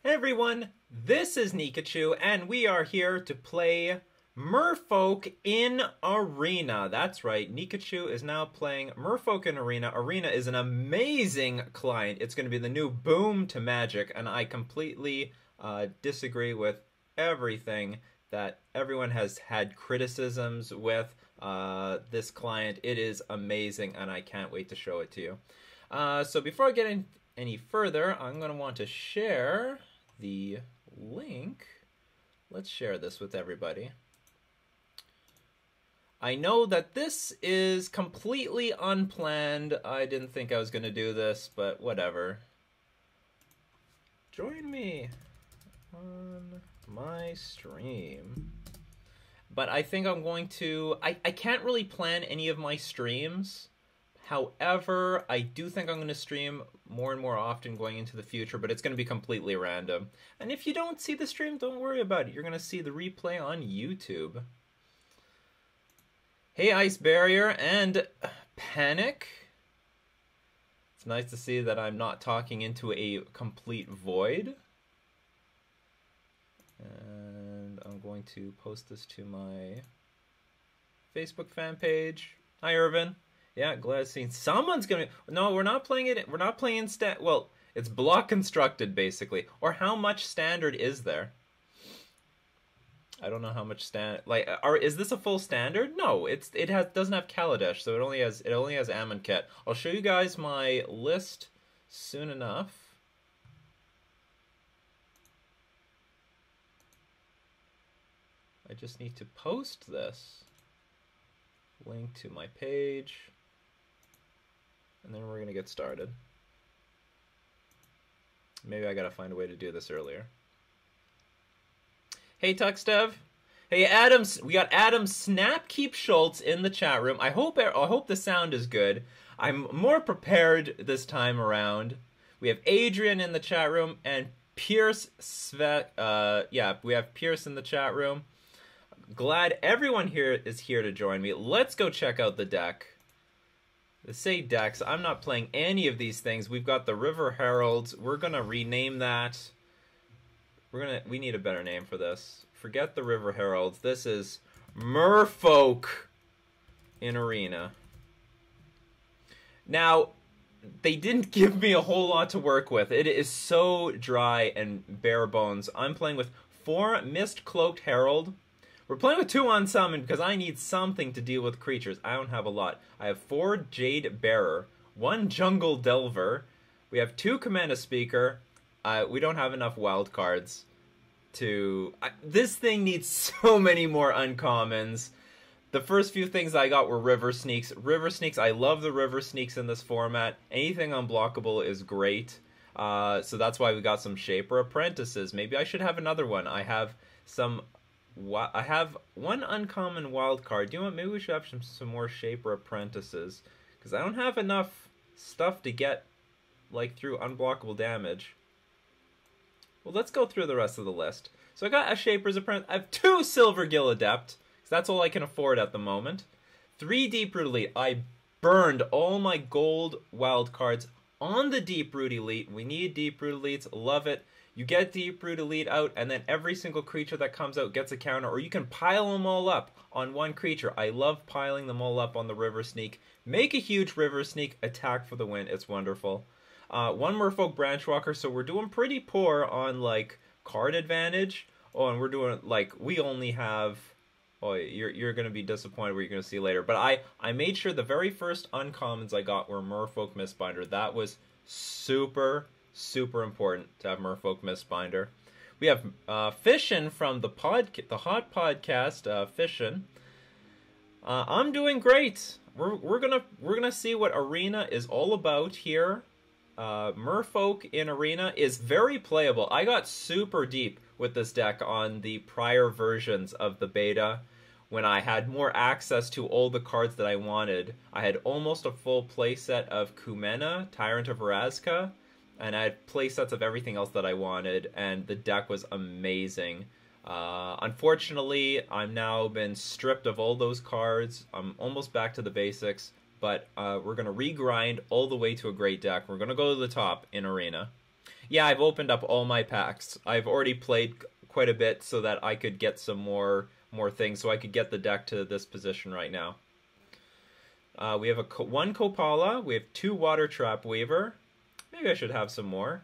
Hey everyone, this is Nikachu, and we are here to play Merfolk in Arena. That's right, Nikachu is now playing Merfolk in Arena. Arena is an amazing client. It's going to be the new boom to Magic, and I completely disagree with everything that everyone has had criticisms with this client. It is amazing, and I can't wait to show it to you. So before I get in any further, I'm going to want to share the link. Let's share this with everybody. I know that this is completely unplanned. I didn't think I was going to do this, but whatever. Join me on my stream. But I think I'm going to... I can't really plan any of my streams. However, I do think I'm going to stream more and more often going into the future, but it's going to be completely random. And if you don't see the stream, don't worry about it. You're going to see the replay on YouTube. Hey, Ice Barrier and Panic. It's nice to see that I'm not talking into a complete void. And I'm going to post this to my Facebook fan page. Hi, Irvin. Yeah, glad seen. Someone's gonna... No, we're not playing it. We're not playing well, it's block constructed, basically. Or how much standard is there? I don't know how much like, is this a full standard? No, doesn't have Kaladesh, so it only has Amonkhet. I'll show you guys my list soon enough. I just need to post this. Link to my page. And then we're going to get started. Maybe I got to find a way to do this earlier. Hey, Tuxtev. Hey, Adam. We got Adam Snapkeep Schultz in the chat room. I hope the sound is good. I'm more prepared this time around. We have Adrian in the chat room and Pierce Svet. Yeah, we have Pierce in the chat room. Glad everyone here is here to join me. Let's go check out the deck. The say decks. I'm not playing any of these things. We've got the River Heralds. We're gonna rename that. We need a better name for this. Forget the River Heralds. This is Merfolk in Arena. Now, they didn't give me a whole lot to work with. It is so dry and bare bones. I'm playing with 4 Mist Cloaked Herald. We're playing with 2 Unsummon because I need something to deal with creatures. I don't have a lot. I have 4 Jade Bearer, 1 Jungle Delver. We have 2 Commander Speaker. We don't have enough wild cards to... this thing needs so many more uncommons. The first few things I got were River Sneaks. River Sneaks, I love the River Sneaks in this format. Anything unblockable is great. So that's why we got some Shaper Apprentices. Maybe I should have another one. I have 1 uncommon wild card. You know what? Maybe we should have some more Shaper Apprentices. Because I don't have enough stuff to get, like, through unblockable damage. Well, let's go through the rest of the list. So I got a Shaper's Apprentice. I have 2 Silver Gill Adept. Because that's all I can afford at the moment. 3 Deep Root Elite. I burned all my gold wild cards on the Deep Root Elite. We need Deep Root Elites. Love it. You get Deep Root Elite out, and then every single creature that comes out gets a counter, or you can pile them all up on one creature. I love piling them all up on the River Sneak. Make a huge River Sneak, attack for the win. It's wonderful. 1 Merfolk Branchwalker, so we're doing pretty poor on, like, card advantage. Oh, and we're doing, like, we only have... Oh, you're going to be disappointed what you're going to see later. But I made sure the very first uncommons I got were Merfolk Mistbinder. That was super important to have Merfolk Mistbinder. We have Fishin from the Hot Podcast, Fishin. I'm doing great. We're gonna see what Arena is all about here. Merfolk in Arena is very playable. I got super deep with this deck on the prior versions of the beta when I had more access to all the cards that I wanted. I had almost a full playset of Kumena, Tyrant of Erazka, and I had playsets of everything else that I wanted, and the deck was amazing. Unfortunately, I'm now been stripped of all those cards. I'm almost back to the basics, but we're going to regrind all the way to a great deck. We're going to go to the top in Arena. Yeah, I've opened up all my packs. I've already played quite a bit so that I could get some more things, so I could get the deck to this position right now. We have one Kopala. We have 2 Water Trap Weaver. Maybe I should have some more.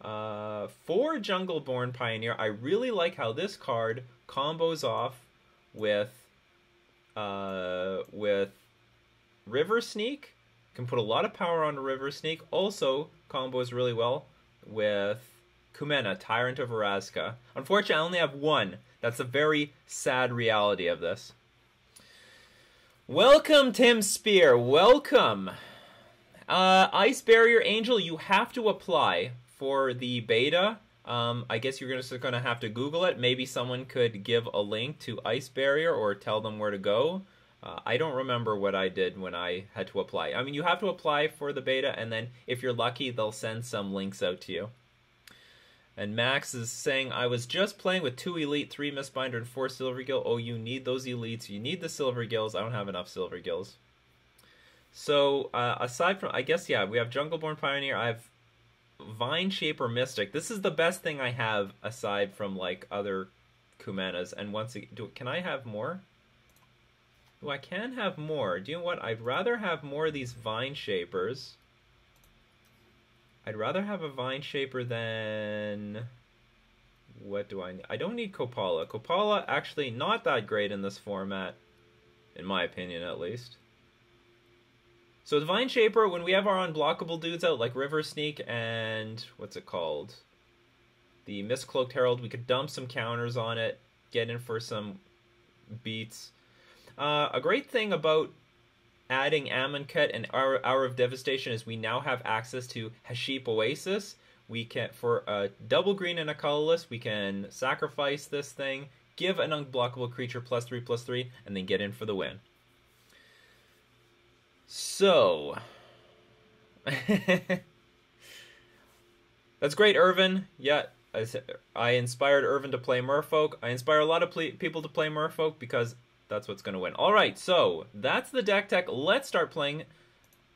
4 Jungleborn Pioneer. I really like how this card combos off with River Sneak. Can put a lot of power on a River Sneak. Also combos really well with Kumena, Tyrant of Erazka. Unfortunately, I only have 1. That's a very sad reality of this. Welcome, Tim Spear. Welcome. Ice Barrier Angel, you have to apply for the beta. I guess you're just going to have to Google it. Maybe someone could give a link to Ice Barrier or tell them where to go. I don't remember what I did when I had to apply. I mean, you have to apply for the beta, and then if you're lucky, they'll send some links out to you. And Max is saying, I was just playing with 2 Elite, 3 Mistbinder, and 4 Silver Gill. Oh, you need those Elites. You need the Silver Gills. I don't have enough Silver Gills. So, aside from, I guess, yeah, we have Jungleborn Pioneer. I have Vine Shaper Mystic. This is the best thing I have aside from, like, other Kumenas. And once again, can I have more? Oh, I can have more. Do you know what? I'd rather have more of these Vine Shapers. I'd rather have a Vine Shaper than... What do I need? I don't need Kopala. Kopala, actually not that great in this format. In my opinion, at least. So the Vine Shaper, when we have our unblockable dudes out, like River Sneak and... What's it called? The Mistcloaked Herald, we could dump some counters on it. Get in for some beats. A great thing about adding Amonkhet and Hour of Devastation is we now have access to Haship Oasis. We can, for a double green and a colorless, we can sacrifice this thing, give an unblockable creature +3/+3, and then get in for the win. So, that's great, Irvin. Yeah, I inspired Irvin to play Merfolk. I inspire a lot of people to play Merfolk because that's what's going to win. All right, so that's the deck tech. Let's start playing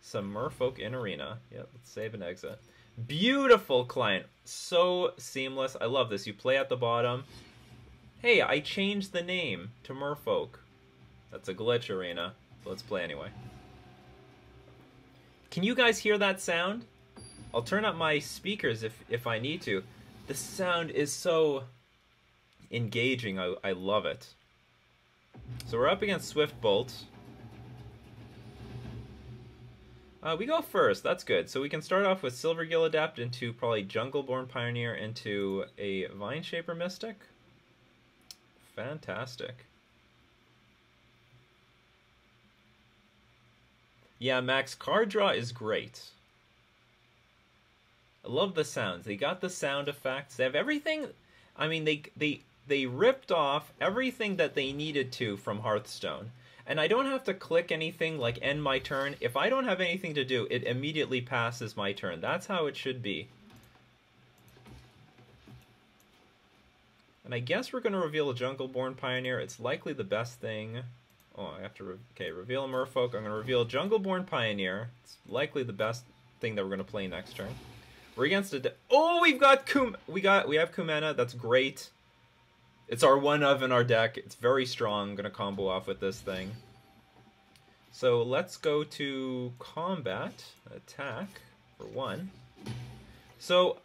some Merfolk in Arena. Yeah, let's save and exit. Beautiful client. So seamless. I love this. You play at the bottom. Hey, I changed the name to Merfolk. That's a glitch, Arena. Let's play anyway. Can you guys hear that sound? I'll turn up my speakers if I need to. The sound is so engaging. I love it. So we're up against Swift Bolt. We go first. That's good. So we can start off with Silvergill Adapt into probably Jungleborn Pioneer into a Vine Shaper Mystic. Fantastic. Yeah, Max, card draw is great. I love the sounds. They got the sound effects. They have everything. I mean, they ripped off everything that they needed to from Hearthstone. And I don't have to click anything like end my turn. If I don't have anything to do, it immediately passes my turn. That's how it should be. And I guess we're going to reveal a Jungleborn Pioneer. It's likely the best thing. Oh, I have to... reveal a Merfolk. I'm going to reveal Jungleborn Pioneer. It's likely the best thing that we're going to play next turn. We're against a... Oh, we've got we have Kumena. That's great. It's our one of in our deck. It's very strong. I'm going to combo off with this thing. So let's go to combat. Attack for 1. So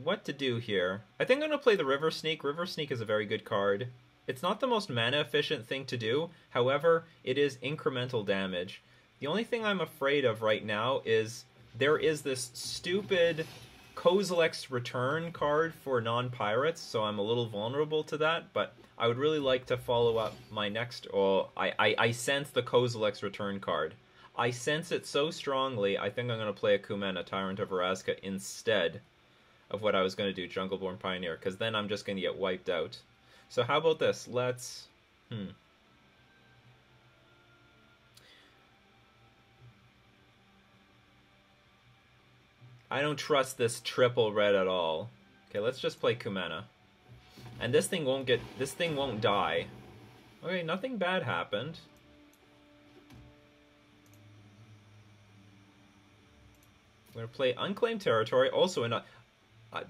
what to do here? I think I'm going to play the River Sneak. River Sneak is a very good card. It's not the most mana efficient thing to do. However, it is incremental damage. The only thing I'm afraid of right now is there is this stupid Kozilek's Return card for non-pirates, so I'm a little vulnerable to that, but I would really like to follow up my next... Oh, I sense the Kozilek's Return card. I sense it so strongly, I think I'm going to play a Kumena, Tyrant of Erazka, instead of what I was going to do, Jungleborn Pioneer, because then I'm just going to get wiped out. So how about this? Let's... I don't trust this triple red at all. Okay, let's just play Kumena. And this thing won't die. Okay, nothing bad happened. I'm gonna play Unclaimed Territory, also in a...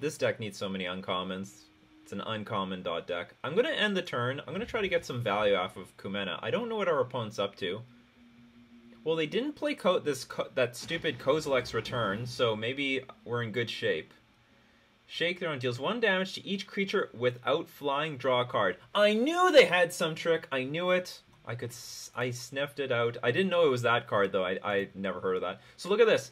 This deck needs so many uncommons. It's an uncommon dot deck. I'm going to end the turn. I'm going to try to get some value off of Kumena. I don't know what our opponent's up to. Well, they didn't play that stupid Kozilek's Return, so maybe we're in good shape. Shakedown deals 1 damage to each creature without flying. Draw a card. I knew they had some trick. I knew it. I sniffed it out. I didn't know it was that card, though. I never heard of that. So look at this.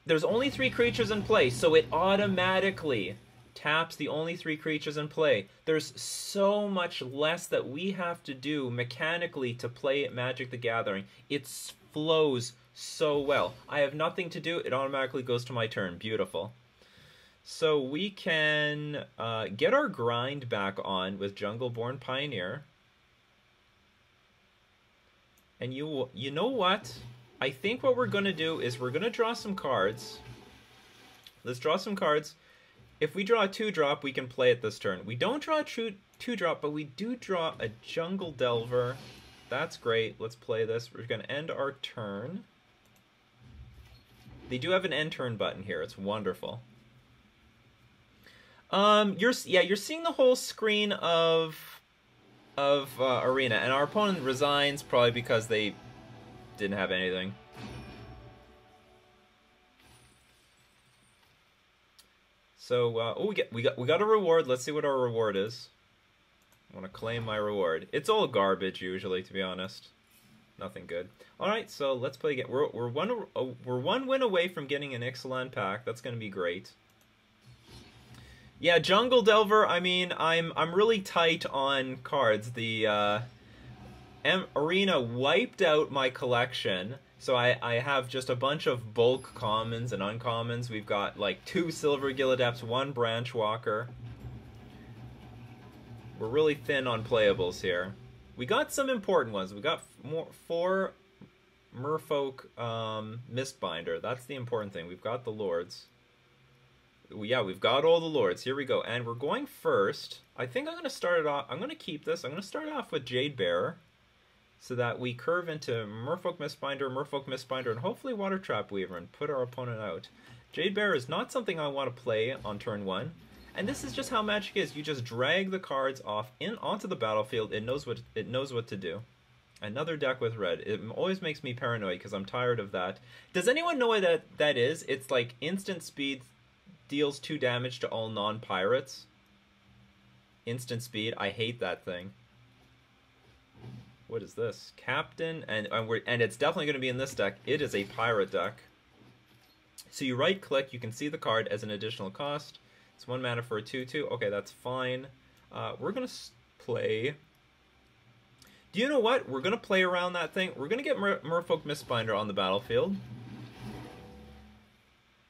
There's only 3 creatures in play, so it automatically taps the only 3 creatures in play. There's so much less that we have to do mechanically to play Magic the Gathering. It flows so well. I have nothing to do. It automatically goes to my turn. Beautiful. So we can get our grind back on with Jungleborn Pioneer. And you know what? I think what we're going to do is we're going to draw some cards. Let's draw some cards. If we draw a 2-drop, we can play it this turn. We don't draw a 2-drop, but we do draw a Jungle Delver. That's great. Let's play this. We're going to end our turn. They do have an end turn button here. It's wonderful. You're seeing the whole screen of Arena, and our opponent resigns probably because they didn't have anything. So, oh, we got a reward. Let's see what our reward is. I want to claim my reward. It's all garbage usually, to be honest. Nothing good. All right, so let's play again. We're one win away from getting an Ixalan pack. That's going to be great. Yeah, Jungle Delver. I mean, I'm really tight on cards. The Arena wiped out my collection. So I have just a bunch of bulk commons and uncommons. We've got like 2 Silver Gilladepts, 1 Branch Walker. We're really thin on playables here. We got some important ones. We got 4 Merfolk Mistbinder. That's the important thing. We've got the Lords. Yeah, we've got all the Lords. Here we go. And we're going first. I think I'm going to start it off. I'm going to keep this. I'm going to start it off with Jade Bearer, so that we curve into Merfolk Mistbinder, and hopefully Water Trap Weaver and put our opponent out. Jade Bearer is not something I want to play on turn 1. And this is just how Magic is. You just drag the cards onto the battlefield. It knows what to do. Another deck with red. It always makes me paranoid because I'm tired of that. Does anyone know what that is? It's like instant speed deals 2 damage to all non-pirates. Instant speed. I hate that thing. What is this? Captain, and it's definitely going to be in this deck. It is a pirate deck. So you right-click, you can see the card as an additional cost. It's 1 mana for a 2/2. Okay, that's fine. We're going to play... Do you know what? We're going to play around that thing. We're going to get Merfolk Mistbinder on the battlefield.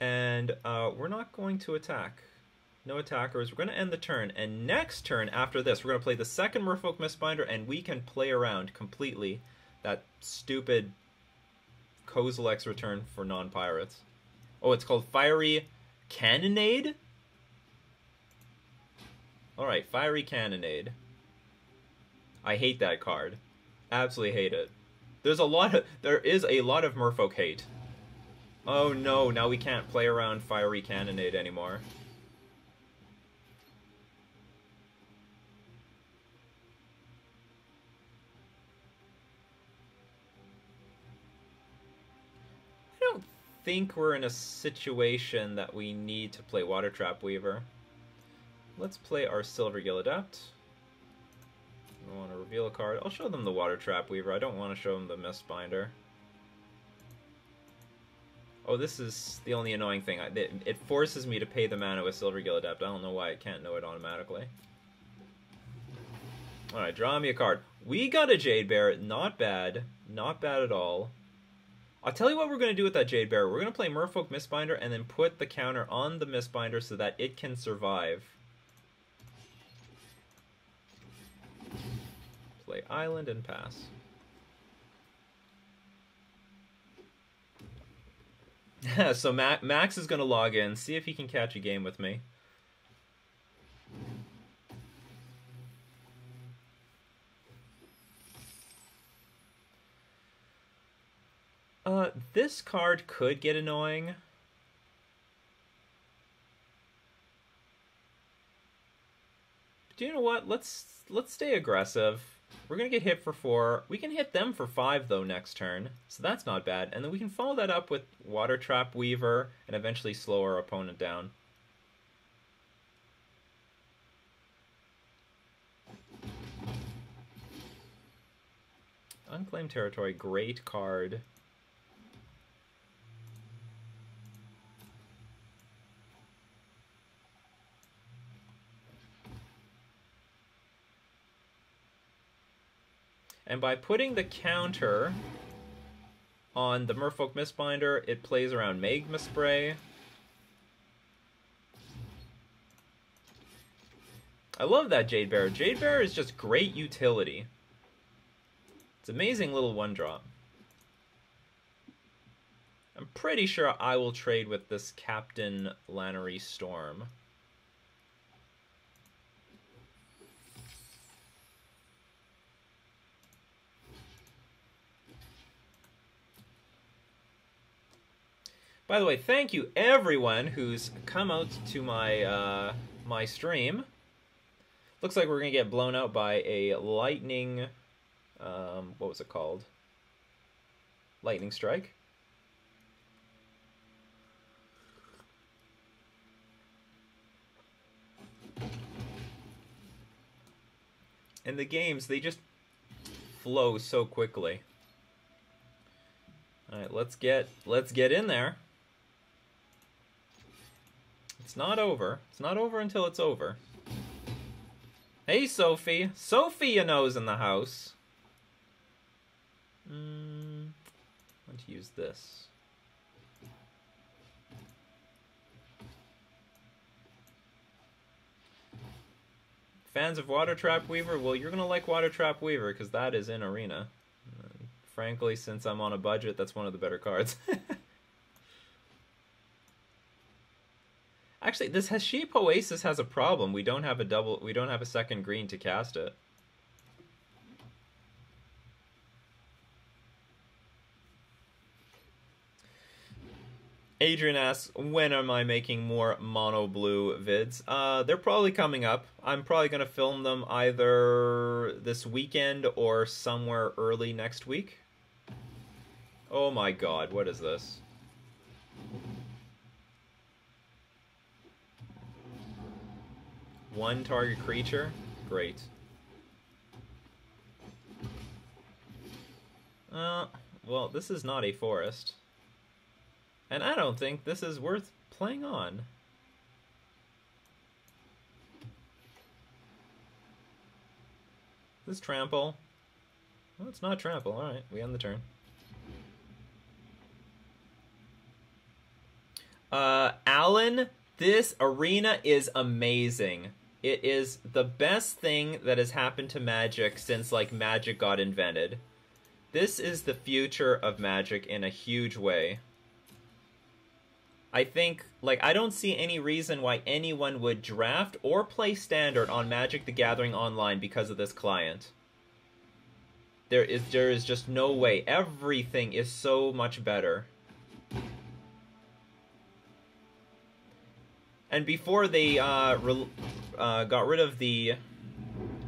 And we're not going to attack. No attackers. We're going to end the turn. And next turn, after this, we're going to play the second Merfolk Mistbinder, and we can play around completely that stupid Kozilek's Return for non-pirates. Oh, it's called Fiery Cannonade? Alright, Fiery Cannonade. I hate that card. Absolutely hate it. There is a lot of Merfolk hate. Oh no, now we can't play around Fiery Cannonade anymore. I don't think we're in a situation that we need to play Water Trap Weaver. Let's play our Silver Gilladept. I want to reveal a card. I'll show them the Water Trap Weaver. I don't want to show them the Mistbinder. Oh, this is the only annoying thing. It forces me to pay the mana with Silver Gilladept. I don't know why it can't know it automatically. Alright, draw me a card. We got a Jade Bear. Not bad. Not bad at all. I'll tell you what we're going to do with that Jade Bear. We're going to play Merfolk Mistbinder and then put the counter on the Mistbinder so that it can survive. Play Island and pass. So Max is going to log in, see if he can catch a game with me. This card could get annoying. do you know what? Let's stay aggressive. We're gonna get hit for 4. We can hit them for 5 though next turn, so that's not bad. And then we can follow that up with Water Trap Weaver and eventually slow our opponent down. Unclaimed Territory, great card. And by putting the counter on the Merfolk Mistbinder, it plays around Magma Spray. I love that Jade Bearer. Jade Bearer is just great utility. It's amazing little 1-drop. I'm pretty sure I will trade with this Captain Lannery Storm. By the way, thank you everyone who's come out to my my stream. Looks like we're gonna get blown out by a lightning. What was it called? Lightning strike. And the games, they just flow so quickly. All right, let's get in there. It's not over. It's not over until it's over. Hey, Sophie. Sophie, you know's in the house. I want to use this. Fans of Water Trap Weaver? Well, you're going to like Water Trap Weaver because that is in Arena. Frankly, since I'm on a budget, that's one of the better cards. Actually, this Sheep Oasis has a problem. We don't have a second green to cast it. Adrian asks, when am I making more mono blue vids? They're probably coming up. I'm probably going to film them either this weekend or somewhere early next week. Oh my god, what is this? One target creature? Great. Well, this is not a forest. And I don't think this is worth playing on. This trample? Well, it's not trample. Alright, we end the turn. Alan, this arena is amazing. It is the best thing that has happened to Magic since, like, Magic got invented. This is the future of Magic in a huge way. I think, like, I don't see any reason why anyone would draft or play Standard on Magic the Gathering Online because of this client. There is just no way. Everything is so much better. And before they got rid of the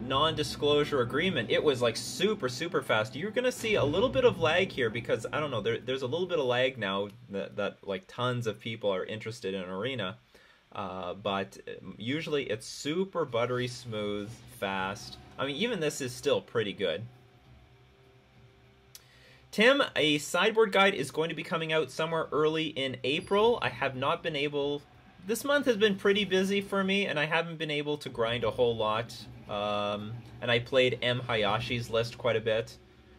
non-disclosure agreement, it was like super fast. You're gonna see a little bit of lag here because I don't know, there's a little bit of lag now that like tons of people are interested in Arena, but usually it's super buttery smooth, fast. I mean, even this is still pretty good. Tim, a sideboard guide is going to be coming out somewhere early in April. I have not been able. This month has been pretty busy for me, and I haven't been able to grind a whole lot. And I played M. Hayashi's list quite a bit.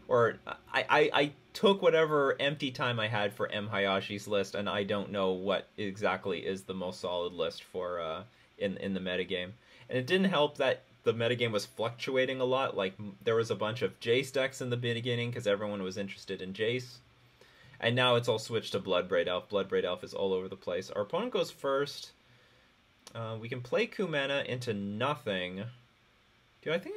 Or, I took whatever empty time I had for M. Hayashi's list, and I don't know what exactly is the most solid list for in the metagame. And it didn't help that the metagame was fluctuating a lot. Like, there was a bunch of Jace decks in the beginning, because everyone was interested in Jace. And now it's all switched to Bloodbraid Elf. Bloodbraid Elf is all over the place. Our opponent goes first. We can play Kumena into nothing. Do I think...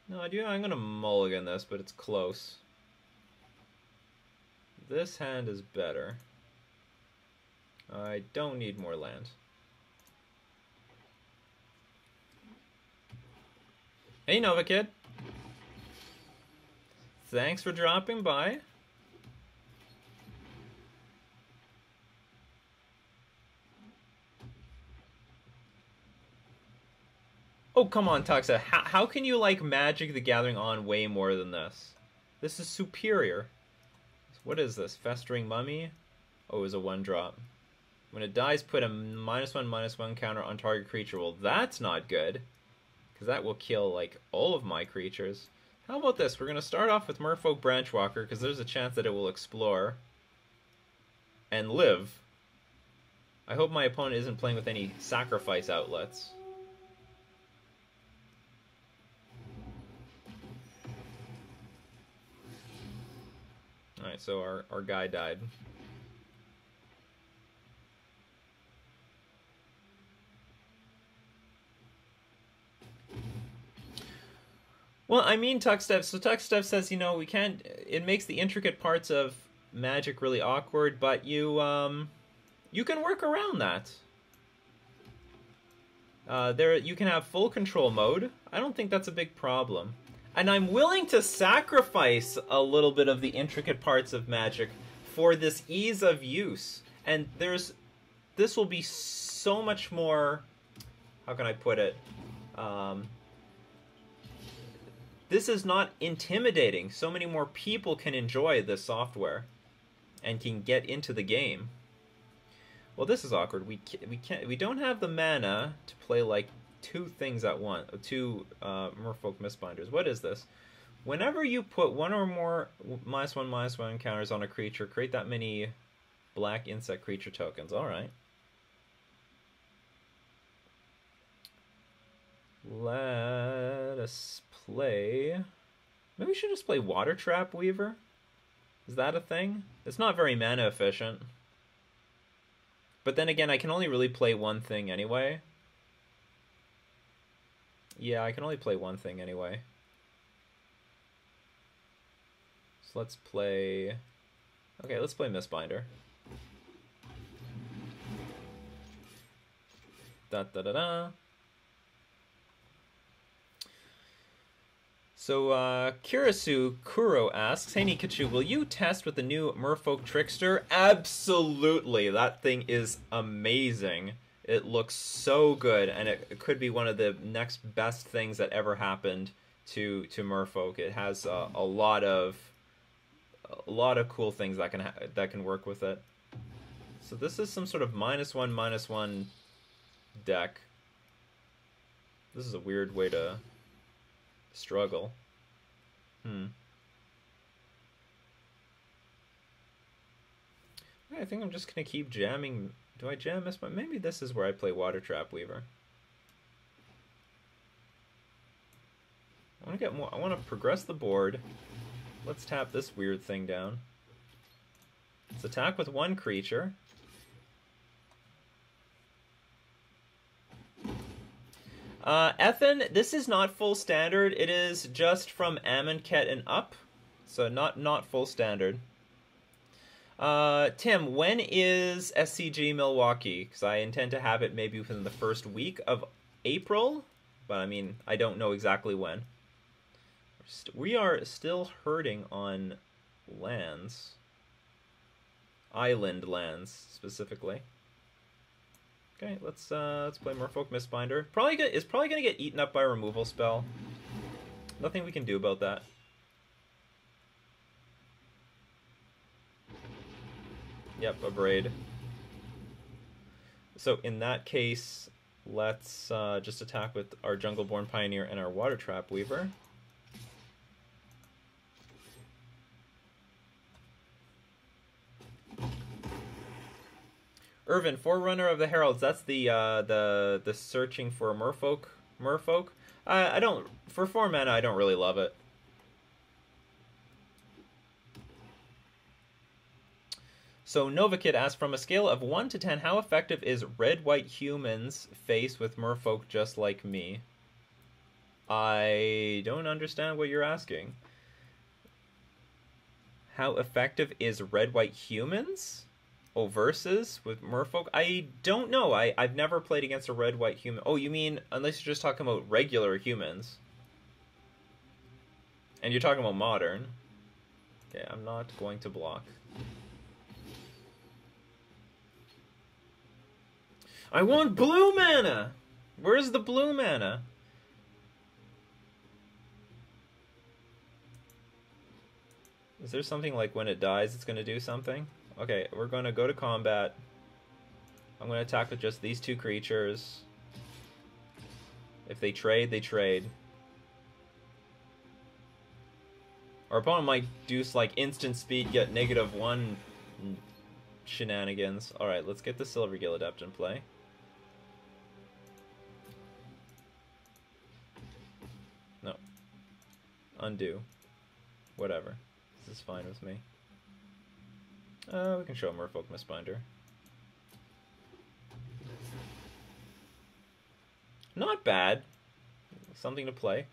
No, I'm going to mulligan this, but it's close. This hand is better. I don't need more land. Hey, Nova Kid. Thanks for dropping by. Oh, come on, Tuxa. How can you like Magic the Gathering on way more than this? This is superior. What is this? Festering Mummy? Oh, it was a 1-drop. When it dies, put a -1/-1 counter on target creature. Well, that's not good. Because that will kill, like, all of my creatures. How about this? We're going to start off with Merfolk Branchwalker, because there's a chance that it will explore and live. I hope my opponent isn't playing with any sacrifice outlets. Alright, so our guy died. Well, I mean, Tuckstep. So Tuckstep says, you know, we can't. It makes the intricate parts of Magic really awkward, but you can work around that. You can have full control mode. I don't think that's a big problem. And I'm willing to sacrifice a little bit of the intricate parts of Magic for this ease of use. And this will be so much more, how can I put it? This is not intimidating. So many more people can enjoy this software and can get into the game. Well, this is awkward. We don't have the mana to play like two things at once. Two Merfolk Mistbinders. What is this? Whenever you put one or more -1/-1 counters on a creature, create that many black insect creature tokens. All right. Let us play. Maybe we should just play Water Trap Weaver. Is that a thing? It's not very mana efficient. But then again, I can only really play one thing anyway. Yeah, I can only play one thing anyway. So let's play... Okay, let's play Mistbinder. Da-da-da-da. So, Kirasu Kuro asks, hey Nikachu, will you test with the new Merfolk Trickster? Absolutely! That thing is amazing. It looks so good, and it could be one of the next best things that ever happened to Merfolk. It has a lot of cool things that can work with it. So this is some sort of -1/-1 deck. This is a weird way to struggle. I think I'm just gonna keep jamming. Do I jam this one? Maybe this is where I play Water Trap Weaver. I want to get more. I want to progress the board. Let's tap this weird thing down. Let's attack with one creature. Ethan, this is not full standard. It is just from Amonkhet and up, so not full standard. Tim, when is SCG Milwaukee? Because I intend to have it maybe within the first week of April, but I mean, I don't know exactly when. We are still hurting on lands. Island lands, specifically. Okay, let's play Merfolk Mistbinder. It's probably gonna get eaten up by a removal spell. Nothing we can do about that. Yep, a braid. So in that case, let's just attack with our Jungleborn Pioneer and our Water Trap Weaver. Irvin, Forerunner of the Heralds. That's the searching for a Merfolk. I don't, for 4 mana. I don't really love it. So Novakid asked, from a scale of 1 to 10, how effective is red-white humans faced with Merfolk just like me? I don't understand what you're asking. How effective is red-white humans? Oh, versus with Merfolk? I don't know. I've never played against a red-white human. Oh, you mean unless you're just talking about regular humans. And you're talking about modern. Okay, I'm not going to block. I want blue mana! Where's the blue mana? Is there something like when it dies it's going to do something? Okay, we're going to go to combat. I'm going to attack with just these two creatures. If they trade, they trade. Our opponent might do like instant speed, get -1 shenanigans. Alright, let's get the Silvergill Adept in play. No. Undo. Whatever. This is fine with me. We can show Merfolk Mistbinder. Not bad. Something to play.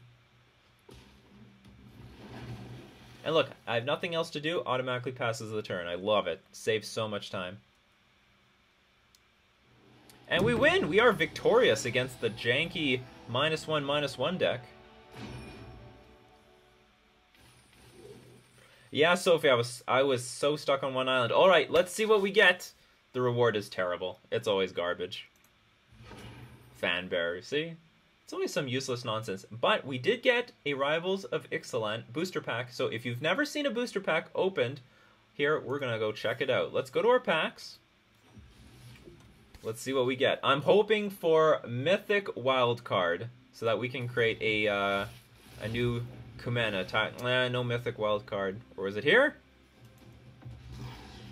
And look, I have nothing else to do. Automatically passes the turn. I love it. Saves so much time. And we win! We are victorious against the janky -1/-1 deck. Yeah, Sophie, I was so stuck on one island. Alright, let's see what we get. The reward is terrible. It's always garbage. Fanbearer, see? It's only some useless nonsense. But we did get a Rivals of Ixalan booster pack. So if you've never seen a booster pack opened, here, we're going to go check it out. Let's go to our packs. Let's see what we get. I'm hoping for Mythic Wildcard so that we can create a new Kumena type. No Mythic Wildcard. Or is it here?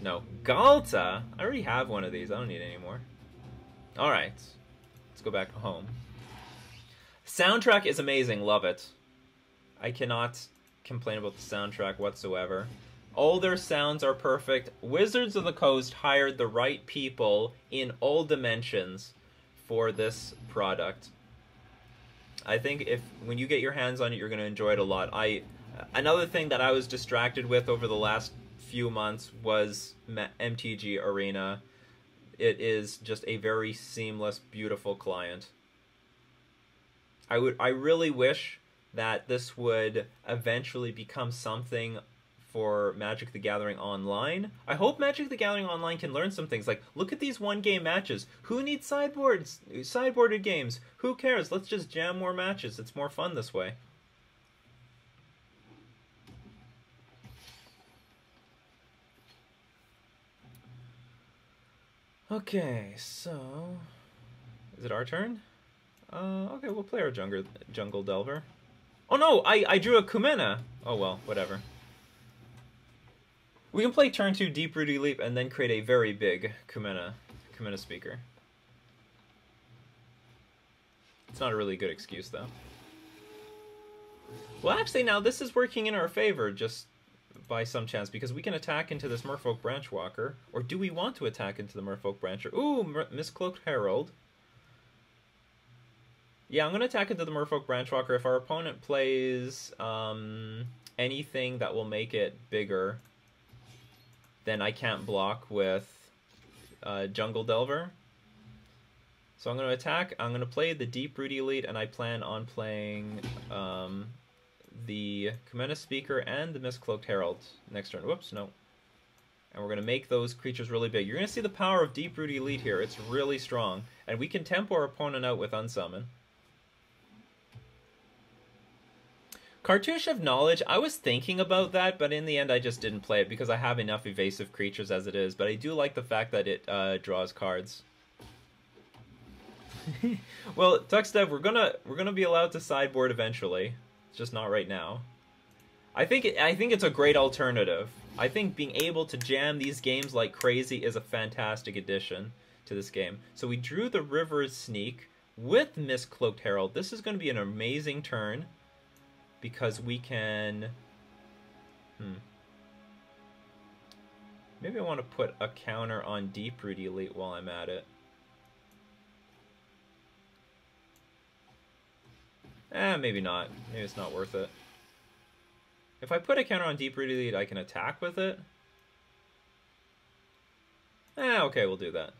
No. Galta? I already have one of these. I don't need any more. Alright. Let's go back home. Soundtrack is amazing. Love it. I cannot complain about the soundtrack whatsoever. All their sounds are perfect. Wizards of the Coast hired the right people in all dimensions for this product. I think when you get your hands on it, you're going to enjoy it a lot. Another thing that I was distracted with over the last few months was MTG Arena. It is just a very seamless, beautiful client. I really wish that this would eventually become something for Magic the Gathering Online. I hope Magic the Gathering Online can learn some things. Like, look at these one-game matches. Who needs sideboarded games? Who cares? Let's just jam more matches. It's more fun this way. Okay, so... Is it our turn? Okay, we'll play our Jungle Delver. Oh no, I drew a Kumena! Oh well, whatever. We can play turn 2 Deep Rooty Leap and then create a very big Kumena speaker. It's not a really good excuse, though. Well, actually, now this is working in our favor, just by some chance, because we can attack into this Merfolk Branchwalker. Or do we want to attack into the Merfolk Brancher? Ooh, Miscloaked Herald. Yeah, I'm going to attack into the Merfolk Branchwalker. If our opponent plays anything that will make it bigger, then I can't block with Jungle Delver. So I'm going to attack. I'm going to play the Deep Rooty Elite, and I plan on playing the Kumena Speaker and the Miscloaked Herald next turn. Whoops, no. And we're going to make those creatures really big. You're going to see the power of Deep Rooty Elite here. It's really strong. And we can tempo our opponent out with Unsummon. Cartouche of Knowledge, I was thinking about that, but in the end I just didn't play it because I have enough evasive creatures as it is. But I do like the fact that it draws cards. Well, Tuxdev, we're gonna be allowed to sideboard eventually. It's just not right now. I think it's a great alternative. I think being able to jam these games like crazy is a fantastic addition to this game. So we drew the River Sneak with Miscloaked Herald. This is going to be an amazing turn. Because we can... Maybe I want to put a counter on Deep Rooty Elite while I'm at it. Maybe not. Maybe it's not worth it. If I put a counter on Deep Rooty Elite, I can attack with it. Okay, we'll do that.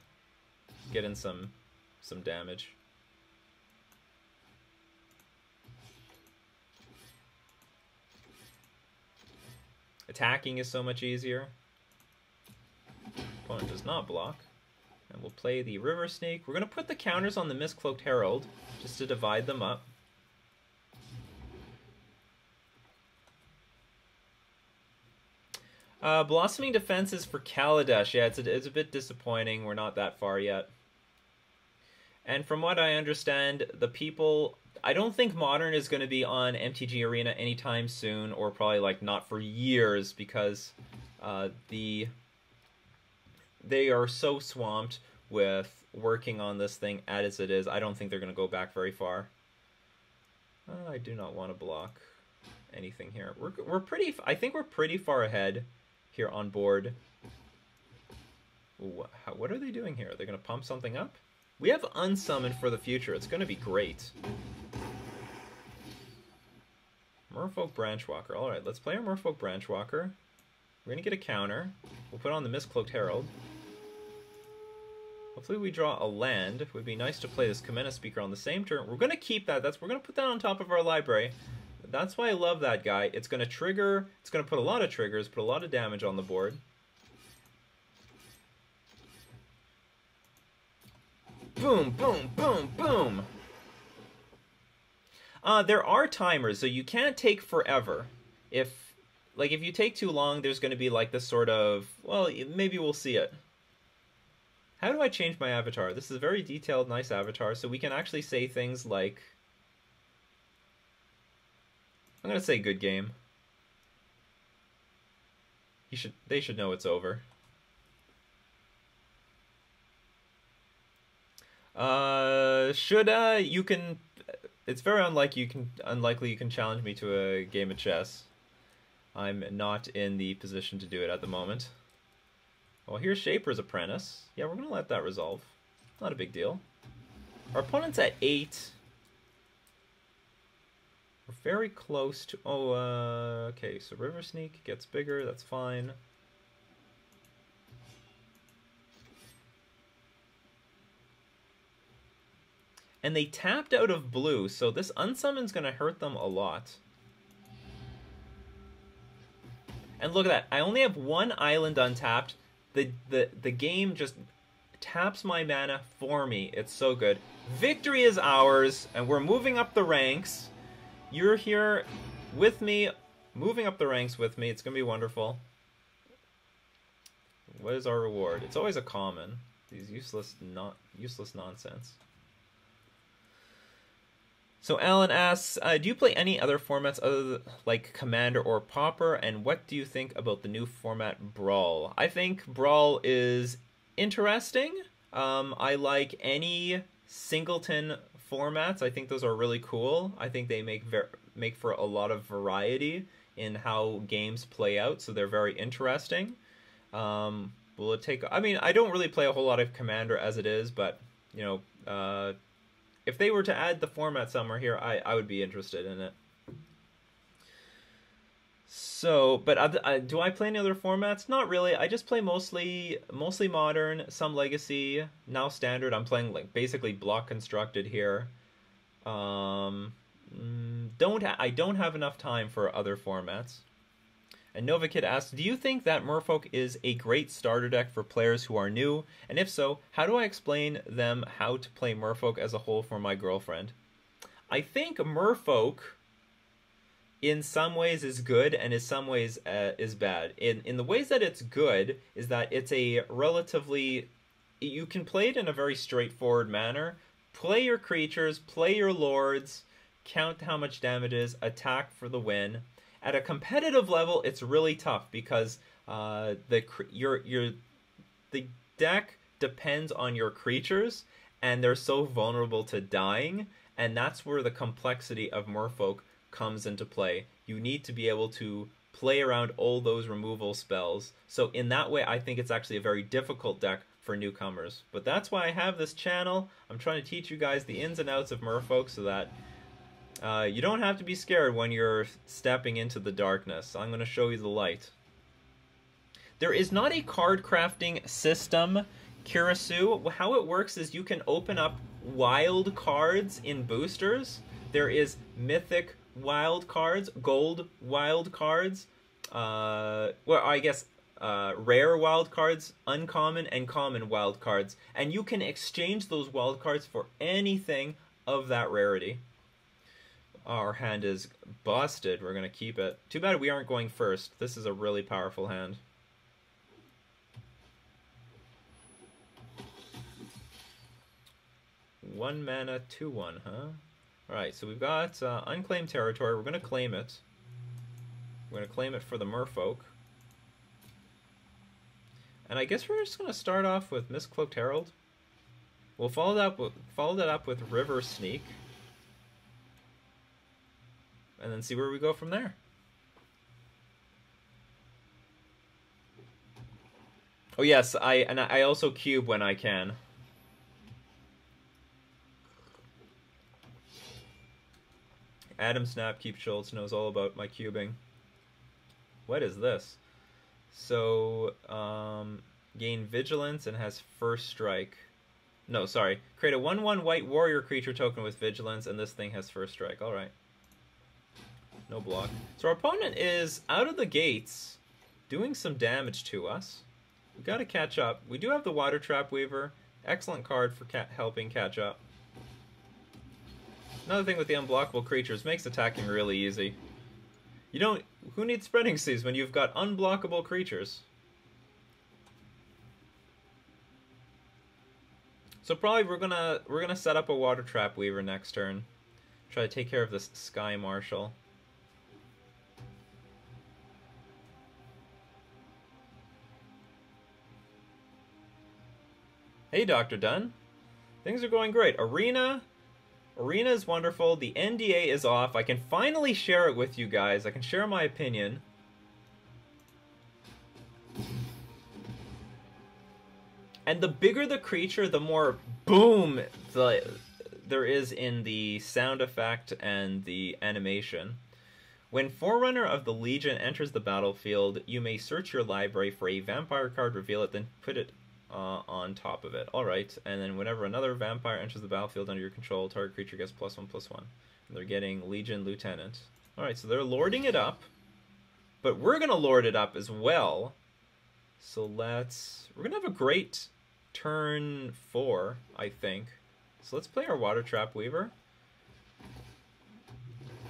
Get in some damage. Attacking is so much easier. Opponent does not block. And we'll play the River Snake. We're going to put the counters on the Mist-Cloaked Herald, just to divide them up. Blossoming Defenses for Kaladesh. Yeah, it's a bit disappointing. We're not that far yet. And from what I understand, the people... I don't think Modern is going to be on MTG Arena anytime soon, or probably like not for years, because they are so swamped with working on this thing as it is. I don't think they're going to go back very far. I do not want to block anything here. We're pretty... I think we're pretty far ahead here on board. Ooh, what are they doing here? Are they going to pump something up? We have Unsummoned for the future. It's going to be great. Merfolk Branchwalker. Alright, let's play our Merfolk Branchwalker. We're going to get a counter. We'll put on the Mist-Cloaked Herald. Hopefully we draw a land. It would be nice to play this Kamena Speaker on the same turn. We're going to keep that. We're going to put that on top of our library. That's why I love that guy. It's going to trigger... It's going to put a lot of triggers, put a lot of damage on the board. Boom, boom, boom, boom! There are timers, so you can't take forever. If you take too long, there's going to be like this sort of... Well, maybe we'll see it. How do I change my avatar? This is a very detailed, nice avatar, so we can actually say things like... I'm going to say good game. They should know it's over. You can... It's very unlikely you can challenge me to a game of chess. I'm not in the position to do it at the moment. Well, here's Shaper's Apprentice. Yeah, we're going to let that resolve. Not a big deal. Our opponent's at 8. We're very close to... okay, so River Sneak gets bigger. That's fine. And they tapped out of blue, so this Unsummon's going to hurt them a lot. And look at that. I only have one island untapped. The game just taps my mana for me. It's so good. Victory is ours, and we're moving up the ranks. You're here with me, moving up the ranks with me. It's going to be wonderful. What is our reward? It's always a common. These useless nonsense. So Alan asks, do you play any other formats other than, like Commander or Pauper, and what do you think about the new format Brawl? I think Brawl is interesting. I like any singleton formats. I think those are really cool. I think they make for a lot of variety in how games play out, so they're very interesting. Will it take... I mean, I don't really play a whole lot of Commander as it is, but, you know... if they were to add the format somewhere here, I would be interested in it. So, but do I play any other formats? Not really. I just play mostly Modern, some Legacy, now Standard. I'm playing like basically block constructed here. I don't have enough time for other formats. And Novakid asks, do you think that Merfolk is a great starter deck for players who are new? And if so, how do I explain them how to play Merfolk as a whole for my girlfriend? I think Merfolk, in some ways, is good, and in some ways is bad. In the ways that it's good, is that it's a relatively... You can play it in a very straightforward manner. Play your creatures, play your lords, count how much damage it is, attack for the win. At a competitive level, it's really tough because the deck depends on your creatures, and they're so vulnerable to dying, and that's where the complexity of Merfolk comes into play. You need to be able to play around all those removal spells. So in that way, I think it's actually a very difficult deck for newcomers. But that's why I have this channel. I'm trying to teach you guys the ins and outs of Merfolk so that you don't have to be scared when you're stepping into the darkness. I'm going to show you the light. There is not a card crafting system, Kirasu. How it works is you can open up wild cards in boosters. There is mythic wild cards, gold wild cards, rare wild cards, uncommon and common wild cards, and you can exchange those wild cards for anything of that rarity. Our hand is busted. We're going to keep it. Too bad we aren't going first. This is a really powerful hand. One mana, 2/1, huh? Alright, so we've got unclaimed territory. We're going to claim it. We're going to claim it for the Merfolk. And I guess we're just going to start off with Mistcloaked Herald. We'll follow that up with River Sneak. And then see where we go from there. Oh yes, I also cube when I can. Adam Snap Keep Schultz knows all about my cubing. What is this? So, gain Vigilance and has First Strike. No, sorry. Create a 1/1 white warrior creature token with Vigilance, and this thing has First Strike. Alright. No block. So our opponent is, out of the gates, doing some damage to us. We've got to catch up. We do have the Water Trap Weaver. Excellent card for helping catch up. Another thing with the unblockable creatures, makes attacking really easy. You don't... Who needs Spreading Seas when you've got unblockable creatures? So probably we're gonna set up a Water Trap Weaver next turn. Try to take care of this Sky Marshal. Hey, Dr. Dunn. Things are going great. Arena is wonderful. The NDA is off. I can finally share it with you guys. I can share my opinion. And the bigger the creature, the more boom there is in the sound effect and the animation. When Forerunner of the Legion enters the battlefield, you may search your library for a vampire card, reveal it, then put it on top of it. Alright, and then whenever another vampire enters the battlefield under your control, target creature gets +1/+1. And they're getting Legion Lieutenant. Alright, so they're lording it up. But we're going to lord it up as well. So we're going to have a great turn 4, I think. So let's play our Water Trap Weaver.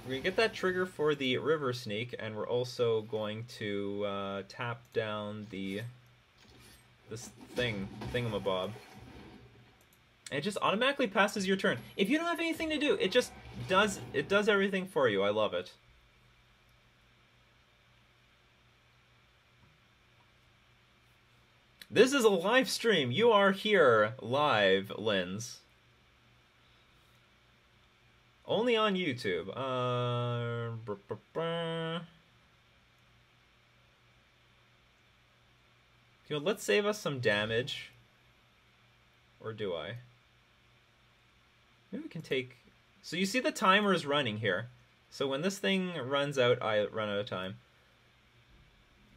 We're going to get that trigger for the River Sneak, and we're also going to tap down this thingamabob. And it just automatically passes your turn. If you don't have anything to do, it just does everything for you. I love it. This is a live stream. You are here live, Linz. Only on YouTube. You know, let's save us some damage. Or do I? Maybe we can take... So you see the timer is running here. So when this thing runs out, I run out of time.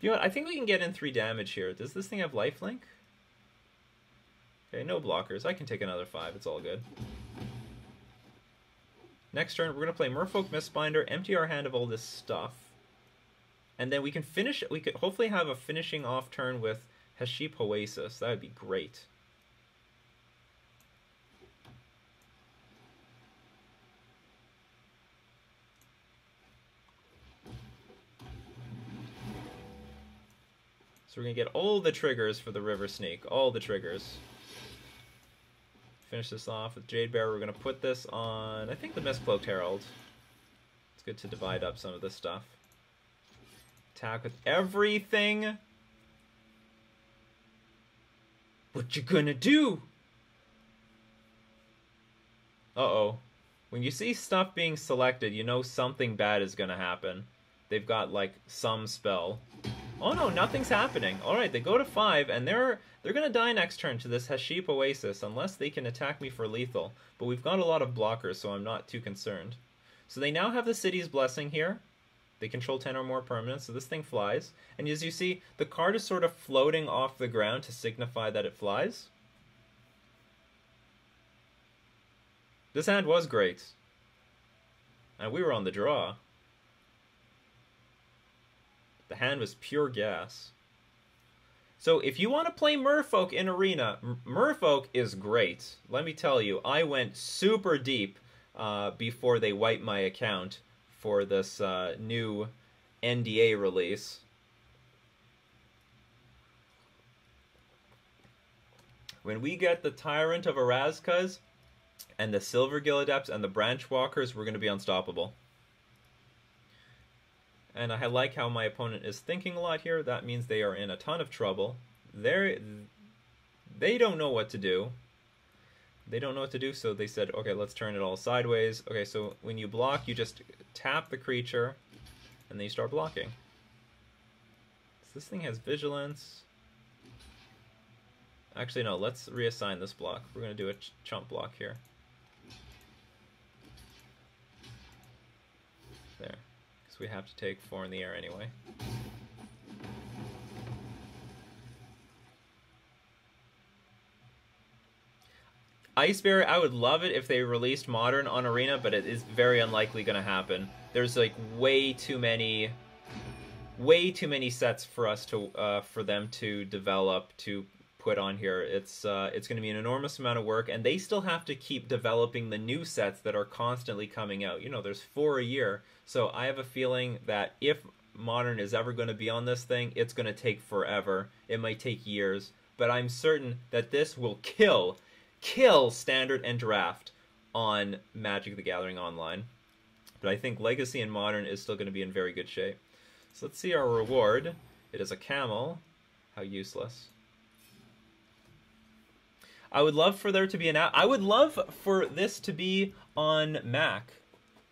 You know what? I think we can get in 3 damage here. Does this thing have lifelink? Okay, no blockers. I can take another 5. It's all good. Next turn, we're going to play Merfolk Mistbinder, empty our hand of all this stuff. And then we can finish... We could hopefully have a finishing off turn with Haship Oasis. That would be great. So we're going to get all the triggers for the River Sneak. All the triggers. Finish this off with Jade Bear. We're going to put this on, I think, the Mistcloaked Herald. It's good to divide up some of this stuff. Attack with everything. What you gonna do? Uh-oh. When you see stuff being selected, you know something bad is gonna happen. They've got, like, some spell. Oh no, nothing's happening. Alright, they go to 5, and they're gonna die next turn to this Haship Oasis, unless they can attack me for lethal. But we've got a lot of blockers, so I'm not too concerned. So they now have the City's Blessing here. They control 10 or more permanents, so this thing flies. And as you see, the card is sort of floating off the ground to signify that it flies. This hand was great. And we were on the draw. The hand was pure gas. So if you want to play Merfolk in Arena, Merfolk is great. Let me tell you, I went super deep before they wiped my account for this new NDA release. When we get the Tyrant of Erascas and the Silver Adepts and the Branch Walkers, we're going to be unstoppable. And I like how my opponent is thinking a lot here. That means they are in a ton of trouble. They don't know what to do. They don't know what to do, so they said, okay, let's turn it all sideways. Okay, so when you block, you just tap the creature, and then you start blocking. So this thing has vigilance. Actually, no, let's reassign this block. We're going to do a chump block here. There. Because we have to take 4 in the air anyway. Ice Bear, I would love it if they released Modern on Arena, but it is very unlikely going to happen. There's like way too many sets for us to for them to develop to put on here. It's going to be an enormous amount of work, and they still have to keep developing the new sets that are constantly coming out. You know, there's 4 a year, so I have a feeling that if Modern is ever going to be on this thing, it's going to take forever. It might take years, but I'm certain that this will kill Standard and Draft on Magic the Gathering Online. But I think Legacy and Modern is still going to be in very good shape. So let's see our reward. It is a camel. How useless. I would love for there to be an app. I would love for this to be on Mac.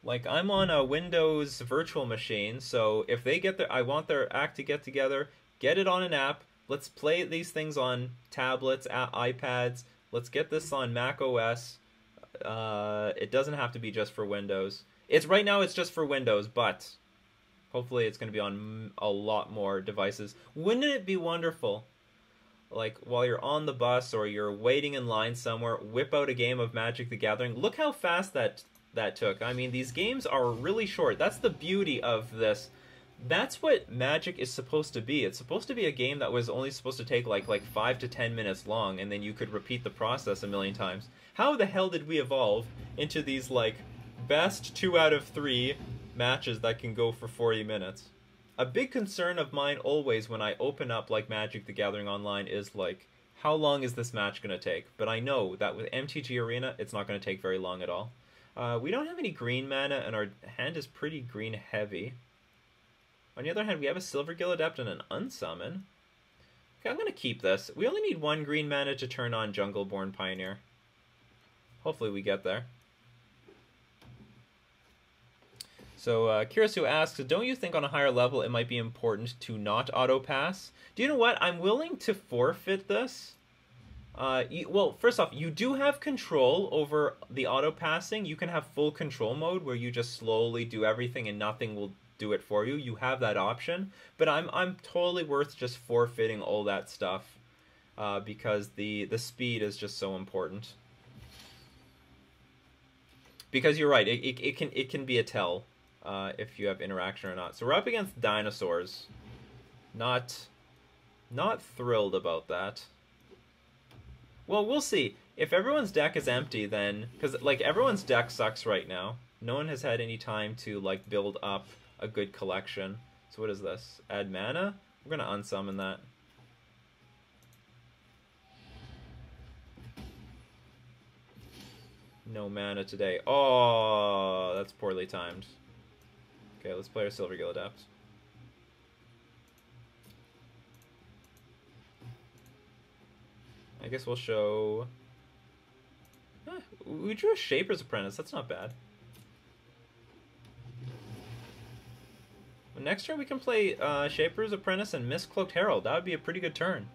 Like, I'm on a Windows virtual machine, so if they get their, I want their act to get together, get it on an app. Let's play these things on tablets, iPads. Let's get this on Mac OS. It doesn't have to be just for Windows. Right now it's just for Windows, but hopefully it's going to be on a lot more devices. Wouldn't it be wonderful? Like, while you're on the bus or you're waiting in line somewhere, whip out a game of Magic the Gathering. Look how fast that took. I mean, these games are really short. That's the beauty of this. That's what Magic is supposed to be. It's supposed to be a game that was only supposed to take like 5 to 10 minutes long, and then you could repeat the process a million times. How the hell did we evolve into these like best 2 out of 3 matches that can go for 40 minutes? A big concern of mine always when I open up like Magic the Gathering Online is like, how long is this match going to take? But I know that with MTG Arena, it's not going to take very long at all. We don't have any green mana, and our hand is pretty green heavy. On the other hand, we have a Silver Adept and an Unsummon. Okay, I'm going to keep this. We only need 1 green mana to turn on Jungleborn Pioneer. Hopefully we get there. So, Kirasu asks, don't you think on a higher level it might be important to not auto-pass? Do you know what? I'm willing to forfeit this. Well, first off, you do have control over the auto-passing. You can have full control mode where you just slowly do everything and nothing will do it for you. You have that option, but I'm totally worth just forfeiting all that stuff because the speed is just so important. Because you're right, it can be a tell if you have interaction or not. So we're up against dinosaurs. Not thrilled about that. Well, we'll see. If everyone's deck is empty, then because like everyone's deck sucks right now. No one has had any time to like build up a good collection. So what is this? Add mana? We're gonna unsummon that. No mana today. Oh, that's poorly timed. Okay, let's play our Silver Adept. I guess we'll show... we drew a Shaper's Apprentice. That's not bad. Next turn we can play Shaper's Apprentice and Mistcloaked Herald. That would be a pretty good turn.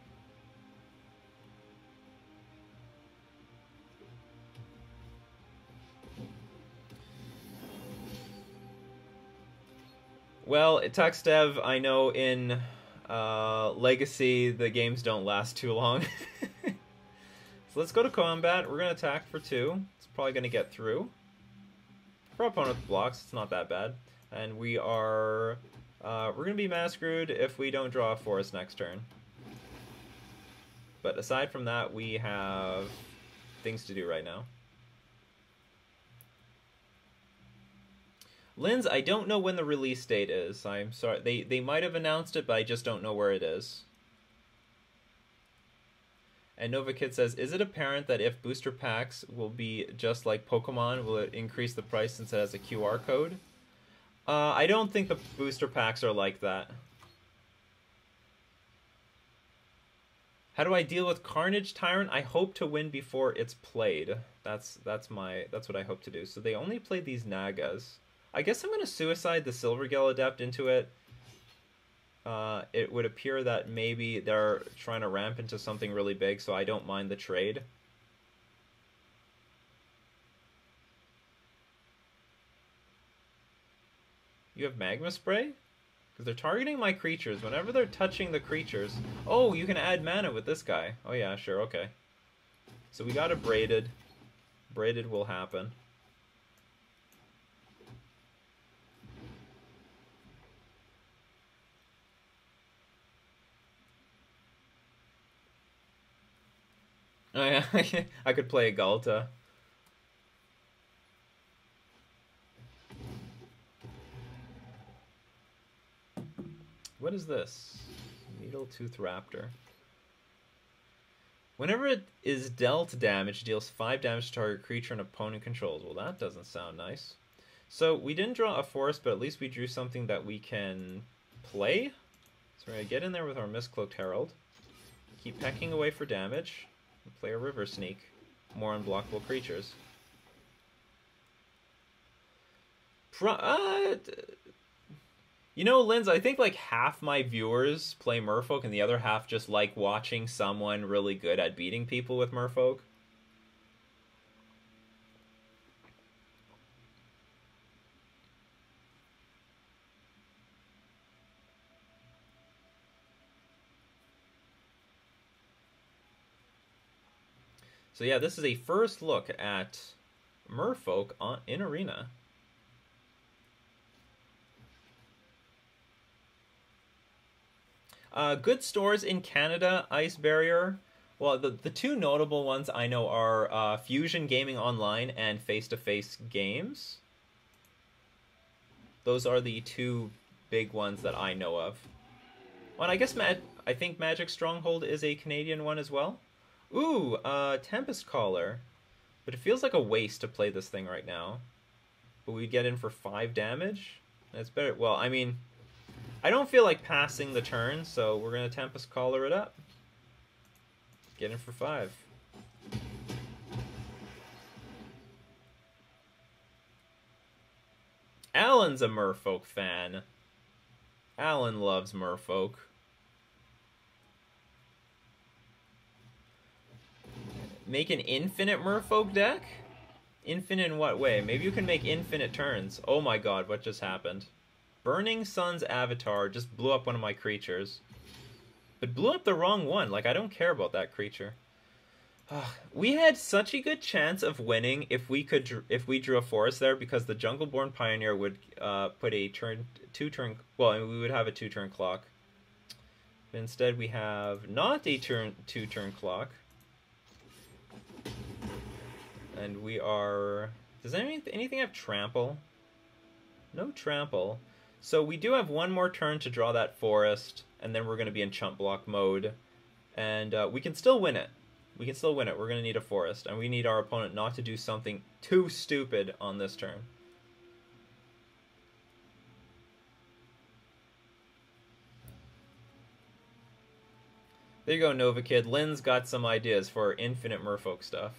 Well, Tuxdev, I know in Legacy the games don't last too long. So let's go to combat. We're going to attack for 2. It's probably going to get through. For opponent blocks, it's not that bad. And we are... we're going to be massacred if we don't draw a forest next turn. But aside from that, we have things to do right now. Linz, I don't know when the release date is. I'm sorry. They might have announced it, but I just don't know where it is. And NovaKid says, is it apparent that if booster packs will be just like Pokemon, will it increase the price since it has a QR code? I don't think the booster packs are like that. How do I deal with Carnage Tyrant? I hope to win before it's played. That's what I hope to do. So they only played these Nagas. I guess I'm going to suicide the Silvergill Adept into it. It would appear that maybe they're trying to ramp into something really big, so I don't mind the trade. You have Magma Spray? Because they're targeting my creatures. Whenever they're touching the creatures... Oh, you can add mana with this guy. Oh yeah, sure, okay. So we got a Braided. Braided will happen. Oh yeah, I could play a Galta. What is this? Needletooth Raptor. Whenever it is dealt damage, it deals 5 damage to target creature and opponent controls. Well, that doesn't sound nice. So we didn't draw a forest, but at least we drew something that we can play. So we're going to get in there with our Mistcloaked Herald. Keep pecking away for damage. Play a River Sneak. More unblockable creatures. You know, Linz, I think like half my viewers play Merfolk and the other half just like watching someone really good at beating people with Merfolk. So yeah, this is a first look at Merfolk in Arena. Good stores in Canada, Ice Barrier. Well, the two notable ones I know are Fusion Gaming Online and Face to Face Games. Those are the two big ones that I know of. Well, and I guess I think Magic Stronghold is a Canadian one as well. Ooh, Tempest Caller. But it feels like a waste to play this thing right now. But we get in for 5 damage? That's better. Well, I mean, I don't feel like passing the turn, so we're going to Tempest Caller it up. Get in for 5. Alan's a Merfolk fan. Alan loves Merfolk. Make an infinite Merfolk deck? Infinite in what way? Maybe you can make infinite turns. Oh my god, what just happened? Burning Sun's Avatar just blew up one of my creatures. But blew up the wrong one. Like, I don't care about that creature. We had such a good chance of winning if we drew a forest there, because the Jungleborn Pioneer would put a 2-turn... Well, I mean, we would have a 2-turn clock. But instead we have not a 2-turn clock. And we are... Does anything have trample? No trample. So we do have one more turn to draw that forest, and then we're going to be in chump block mode. And we can still win it. We can still win it. We're going to need a forest, and we need our opponent not to do something too stupid on this turn. There you go, Nova Kid. Lynn's got some ideas for infinite Merfolk stuff.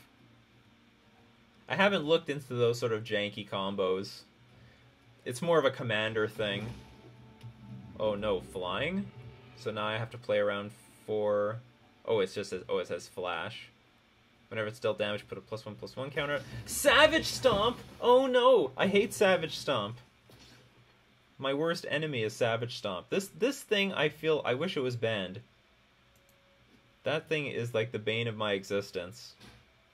I haven't looked into those sort of janky combos. It's more of a commander thing. Oh no, flying? So now I have to play around for... Oh, it says flash. Whenever it's dealt damage, put a +1/+1 counter. Savage Stomp! Oh no! I hate Savage Stomp. My worst enemy is Savage Stomp. This thing, I wish it was banned. That thing is like the bane of my existence.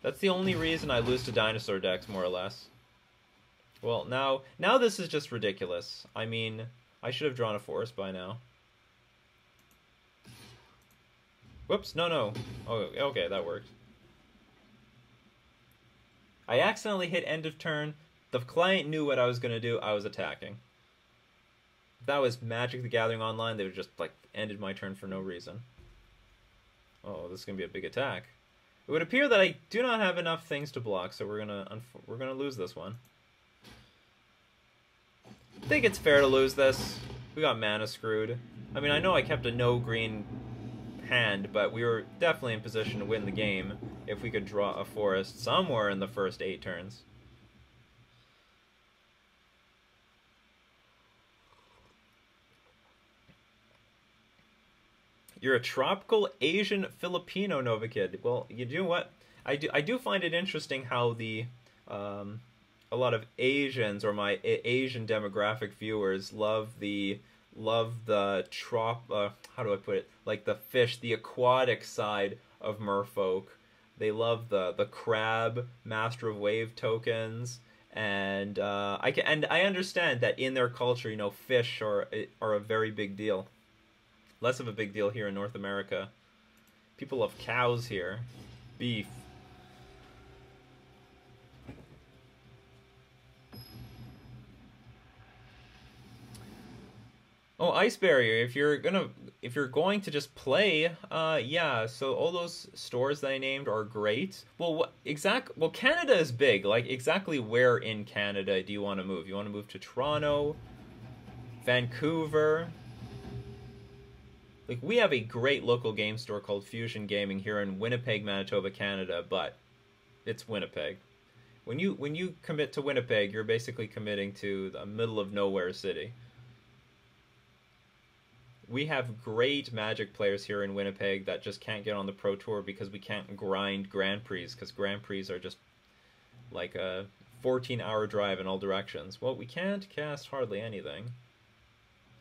That's the only reason I lose to dinosaur decks, more or less. Well, now this is just ridiculous. I mean, I should have drawn a forest by now. Whoops, no. Oh, okay, that worked. I accidentally hit end of turn. The client knew what I was going to do. I was attacking. If that was Magic the Gathering Online, they would just, like, ended my turn for no reason. Oh, this is going to be a big attack. It would appear that I do not have enough things to block, so we're gonna lose this one. I think it's fair to lose this. We got mana screwed. I mean, I know I kept a no green hand, but we were definitely in position to win the game if we could draw a forest somewhere in the first 8 turns. You're a tropical Asian Filipino Nova Kid. Well, you know what? I do find it interesting how the a lot of Asians, or my Asian demographic viewers, love the how do I put it? Like the fish, the aquatic side of Merfolk. They love the crab, Master of Wave tokens, and I understand that in their culture, you know, fish are a very big deal. Less of a big deal here in North America. People love cows here. Beef. Oh, Ice Barrier. If you're going to just play, yeah. So all those stores that I named are great. Well, well, Canada is big. Like, exactly where in Canada do you want to move? You want to move to Toronto, Vancouver? Like, we have a great local game store called Fusion Gaming here in Winnipeg, Manitoba, Canada, but it's Winnipeg. When you commit to Winnipeg, you're basically committing to the middle of nowhere city. We have great Magic players here in Winnipeg that just can't get on the Pro Tour because we can't grind Grand Prix, because Grand Prix are just like a 14-hour drive in all directions. Well, we can't cast hardly anything.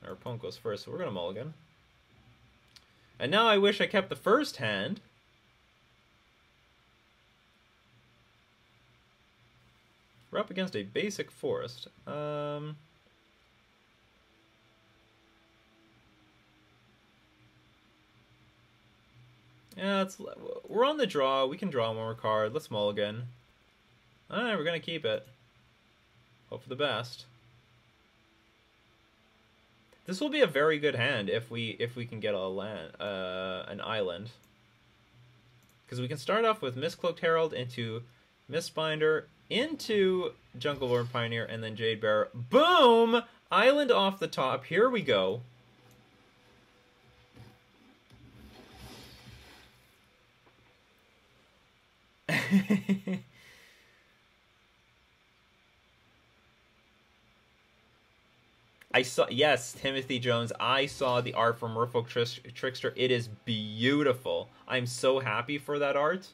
Our opponent goes first, so we're going to mulligan. And now I wish I kept the first hand. We're up against a basic forest. Yeah, we're on the draw. We can draw one more card. Let's mulligan. Alright, we're gonna keep it. Hope for the best. This will be a very good hand if we can get an island, because we can start off with Mistcloaked Herald into Mistbinder into Jungleborn Pioneer and then Jade Bearer. Boom! Island off the top. Here we go. I saw, yes, Timothy Jones, I saw the art from Merfolk Trickster. It is beautiful. I'm so happy for that art.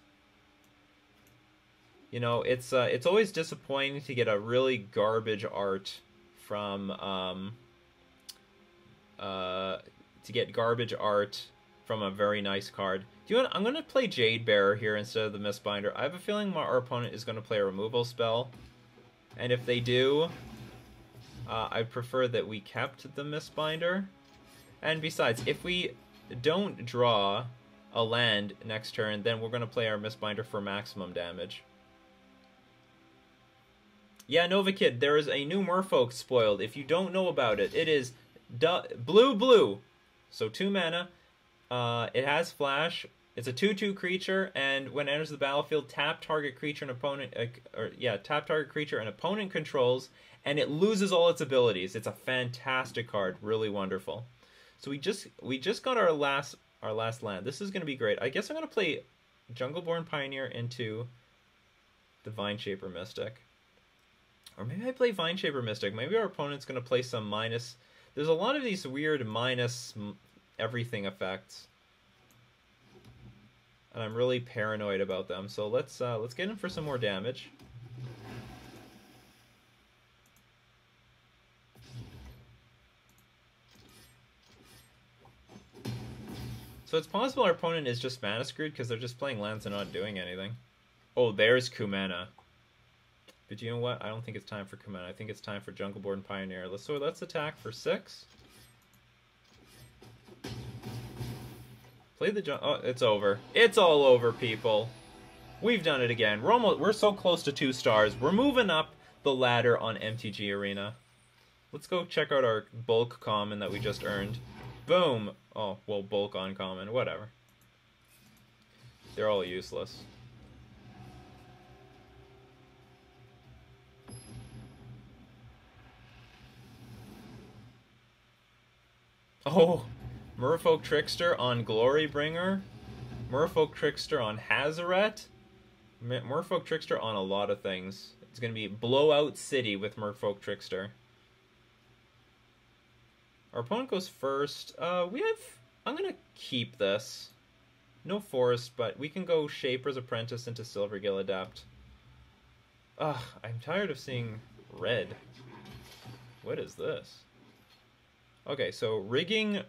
You know, it's always disappointing to get a really garbage art from a very nice card. Do you want, I'm going to play Jade Bearer here instead of the Mistbinder. I have a feeling our opponent is going to play a removal spell, and if they do, I prefer that we kept the Mistbinder. And besides, if we don't draw a land next turn, then we're going to play our Mistbinder for maximum damage. Yeah, Nova Kid, there is a new Merfolk spoiled. If you don't know about it, it is blue. So 2 mana. It has flash. It's a 2/2 creature, and when it enters the battlefield, tap target creature and opponent, tap target creature and opponent controls, and it loses all its abilities. It's a fantastic card, really wonderful. So we just got our last land. This is going to be great. I guess I'm going to play Jungleborn Pioneer into the Vineshaper Mystic, or maybe I play Vineshaper Mystic. Maybe our opponent's going to play some minus. There's a lot of these weird minus everything effects, and I'm really paranoid about them. So let's get in for some more damage. So it's possible our opponent is just mana screwed because they're just playing lands and not doing anything. Oh, there's Kumena. But you know what? I don't think it's time for Kumena. I think it's time for Jungleborn Pioneer. Let's attack for 6. Play the oh, it's over. It's all over, people. We've done it again. We're so close to 2 stars. We're moving up the ladder on MTG Arena. Let's go check out our bulk common that we just earned. Boom. Oh, well, bulk uncommon. Whatever. They're all useless. Oh, Merfolk Trickster on Glorybringer. Merfolk Trickster on Hazaret. Merfolk Trickster on a lot of things. It's going to be Blowout City with Merfolk Trickster. Our opponent goes first. I'm going to keep this. No Forest, but we can go Shaper's Apprentice into Silvergill Adept. Ugh, I'm tired of seeing red. What is this? Okay, so Rigging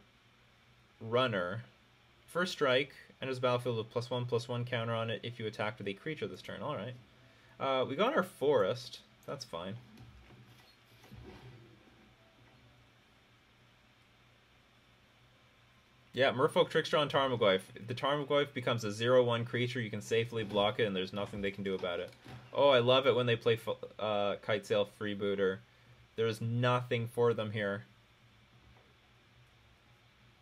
Runner. First strike, enters the battlefield with +1/+1 counter on it if you attack with a creature this turn. Alright. We got our Forest. That's fine. Yeah, Merfolk Trickster on Tarmogoyf. If the Tarmogoyf becomes a 0/1 creature, you can safely block it and there's nothing they can do about it. Oh, I love it when they play Kitesail Freebooter. There's nothing for them here.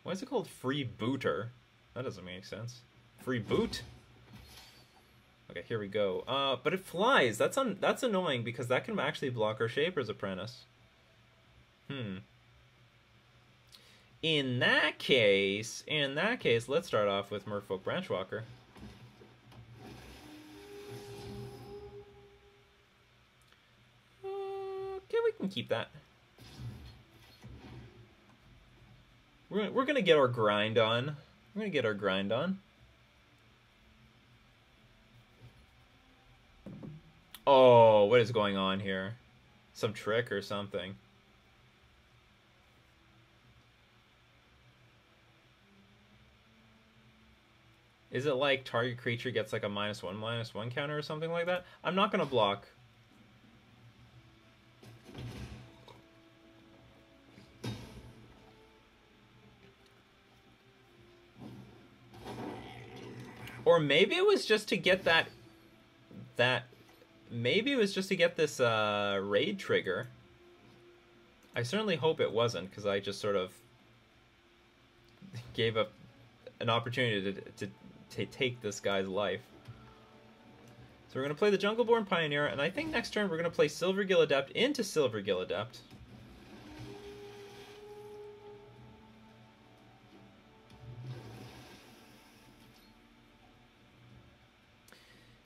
Why is it called Freebooter? That doesn't make sense. Free boot? Okay, here we go. But it flies. That's annoying because that can actually block our Shaper's Apprentice. In that case, let's start off with Merfolk Branchwalker. Okay, we can keep that. We're gonna get our grind on. We're gonna get our grind on. Oh, what is going on here? Some trick or something. Is it like target creature gets like a -1/-1 counter or something like that? I'm not gonna block. Or maybe it was just to get maybe it was just to get this raid trigger. I certainly hope it wasn't, because I just sort of gave up an opportunity to take this guy's life. So we're going to play the Jungleborn Pioneer, and I think next turn we're going to play Silvergill Adept into Silvergill Adept.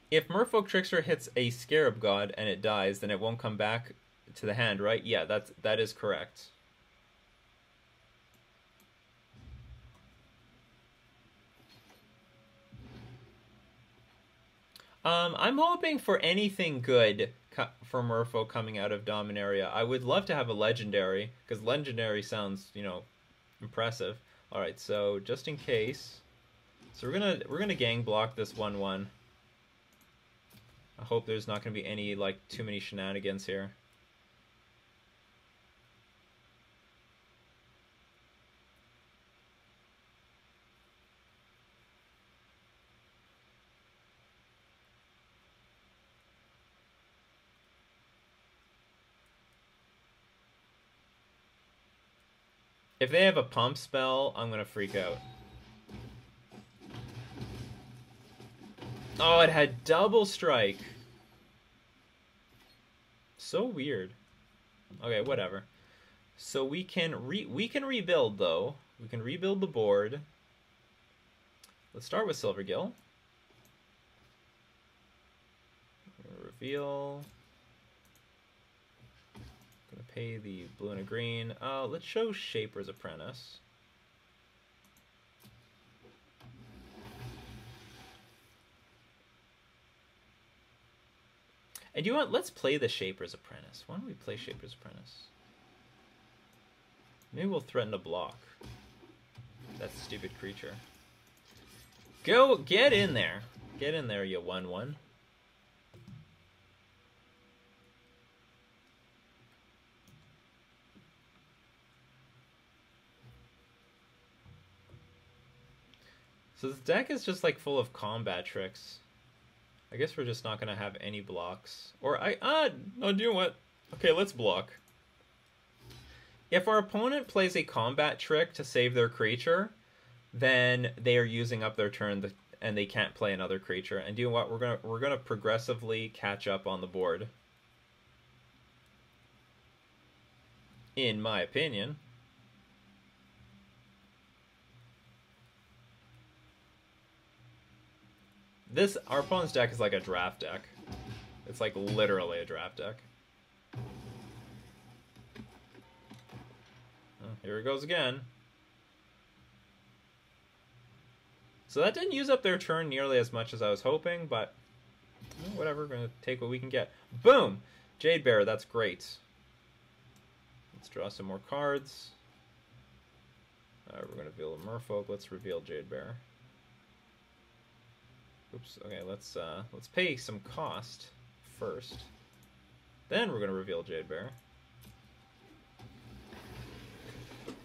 If Merfolk Trickster hits a Scarab God and it dies, then it won't come back to the hand, right? Yeah, that is correct. I'm hoping for anything good for Merfolk coming out of Dominaria. I would love to have a Legendary, because Legendary sounds, you know, impressive. Alright, so just in case. So we're gonna gang block this 1/1. I hope there's not gonna be any, like, too many shenanigans here. If they have a pump spell, I'm gonna freak out. Oh, it had double strike. So weird. Okay, whatever. So we can rebuild though. We can rebuild the board. Let's start with Silvergill. Reveal. Gonna pay the blue and a green. Let's show Shaper's Apprentice. And you know what? Let's play the Shaper's Apprentice. Why don't we play Shaper's Apprentice? Maybe we'll threaten to block that stupid creature. Go, get in there. Get in there, you 1/1. So this deck is just like full of combat tricks. I guess we're just not going to have any blocks. Or no, do you know what? Okay, let's block. If our opponent plays a combat trick to save their creature, then they are using up their turn and they can't play another creature. And do you know what? We're gonna progressively catch up on the board. In my opinion. Our opponent's deck is like a draft deck. It's like literally a draft deck. Oh, here it goes again. So that didn't use up their turn nearly as much as I was hoping, but whatever, we're going to take what we can get. Boom! Jade Bear, that's great. Let's draw some more cards. We're going to reveal a Merfolk. Let's reveal Jade Bear. Oops, okay, let's pay some cost first. Then we're going to reveal Jade Bear.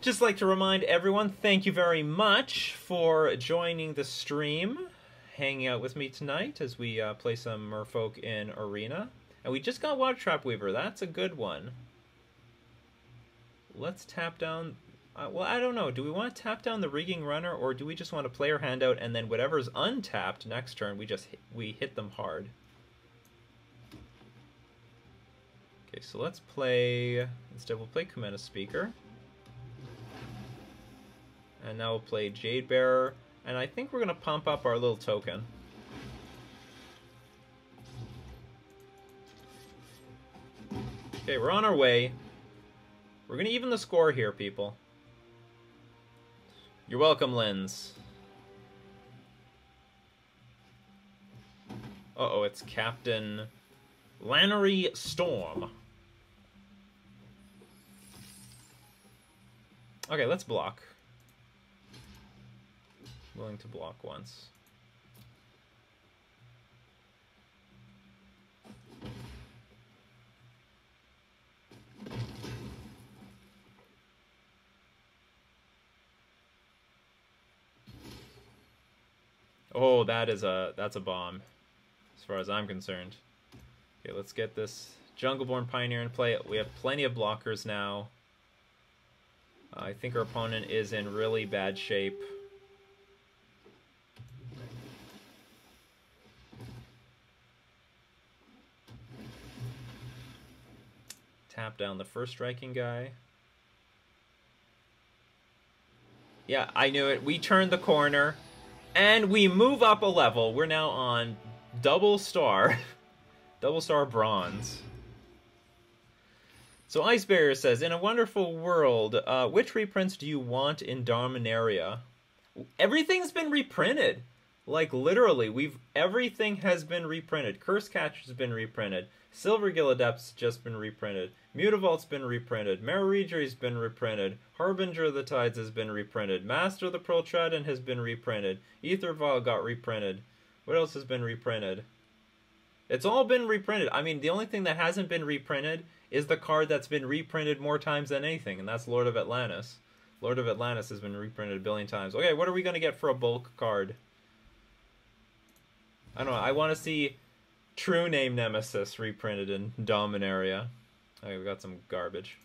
Just like to remind everyone, thank you very much for joining the stream, hanging out with me tonight as we play some Merfolk in Arena. And we just got Water Trap Weaver. That's a good one. Let's tap down... well, I don't know. Do we want to tap down the Rigging Runner, or do we just want to play our hand out and then whatever's untapped next turn, we hit them hard? Okay, so let's play... Instead, we'll play Commander Speaker. And now we'll play Jade Bearer. And I think we're going to pump up our little token. Okay, we're on our way. We're going to even the score here, people. You're welcome, Lens. Uh-oh, it's Captain Lannery Storm. Okay, let's block. Willing to block once. Oh, that's a bomb, as far as I'm concerned. Okay, let's get this Jungleborn Pioneer in play. We have plenty of blockers now. I think our opponent is in really bad shape. Tap down the first striking guy. Yeah, I knew it. We turned the corner. And we move up a level. We're now on double star. Double star bronze. So Ice Barrier says, in a wonderful world, which reprints do you want in Dominaria? Everything's been reprinted. Like, literally, everything has been reprinted. Curse Catcher's been reprinted. Silver Adept's just been reprinted. Mutavault's been reprinted. Mariegery's been reprinted. Harbinger of the Tides has been reprinted. Master of the Pearl Trident has been reprinted. Aether Vial got reprinted. What else has been reprinted? It's all been reprinted. I mean, the only thing that hasn't been reprinted is the card that's been reprinted more times than anything, and that's Lord of Atlantis. Lord of Atlantis has been reprinted a billion times. Okay, what are we going to get for a bulk card? I don't know. I want to see True Name Nemesis reprinted in Dominaria. Okay, we got some garbage.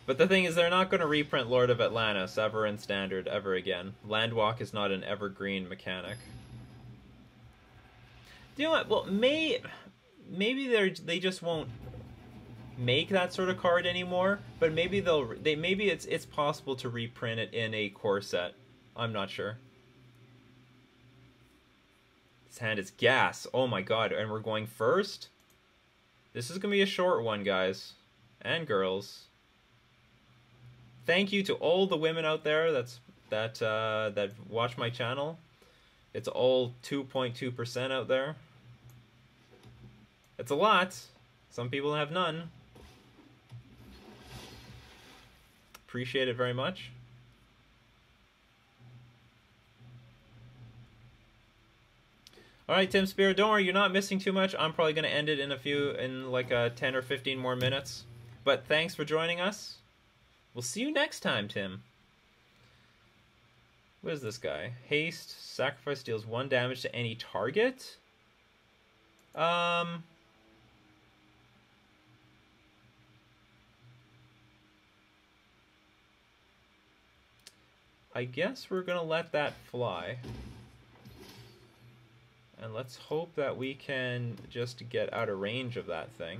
But the thing is, they're not going to reprint Lord of Atlantis ever in Standard ever again. Landwalk is not an evergreen mechanic. Do you know what? Well, maybe they just won't make that sort of card anymore. But maybe maybe it's possible to reprint it in a core set. I'm not sure. This hand is gas. Oh my god! And we're going first. This is gonna be a short one, guys and girls. Thank you to all the women out there that watch my channel. It's all 2.2% out there. It's a lot. Some people have none. Appreciate it very much. All right, Tim Spear, don't worry, you're not missing too much. I'm probably going to end it in like 10 or 15 more minutes. But thanks for joining us. We'll see you next time, Tim. What is this guy? Haste, sacrifice deals 1 damage to any target? I guess we're going to let that fly. And let's hope that we can just get out of range of that thing.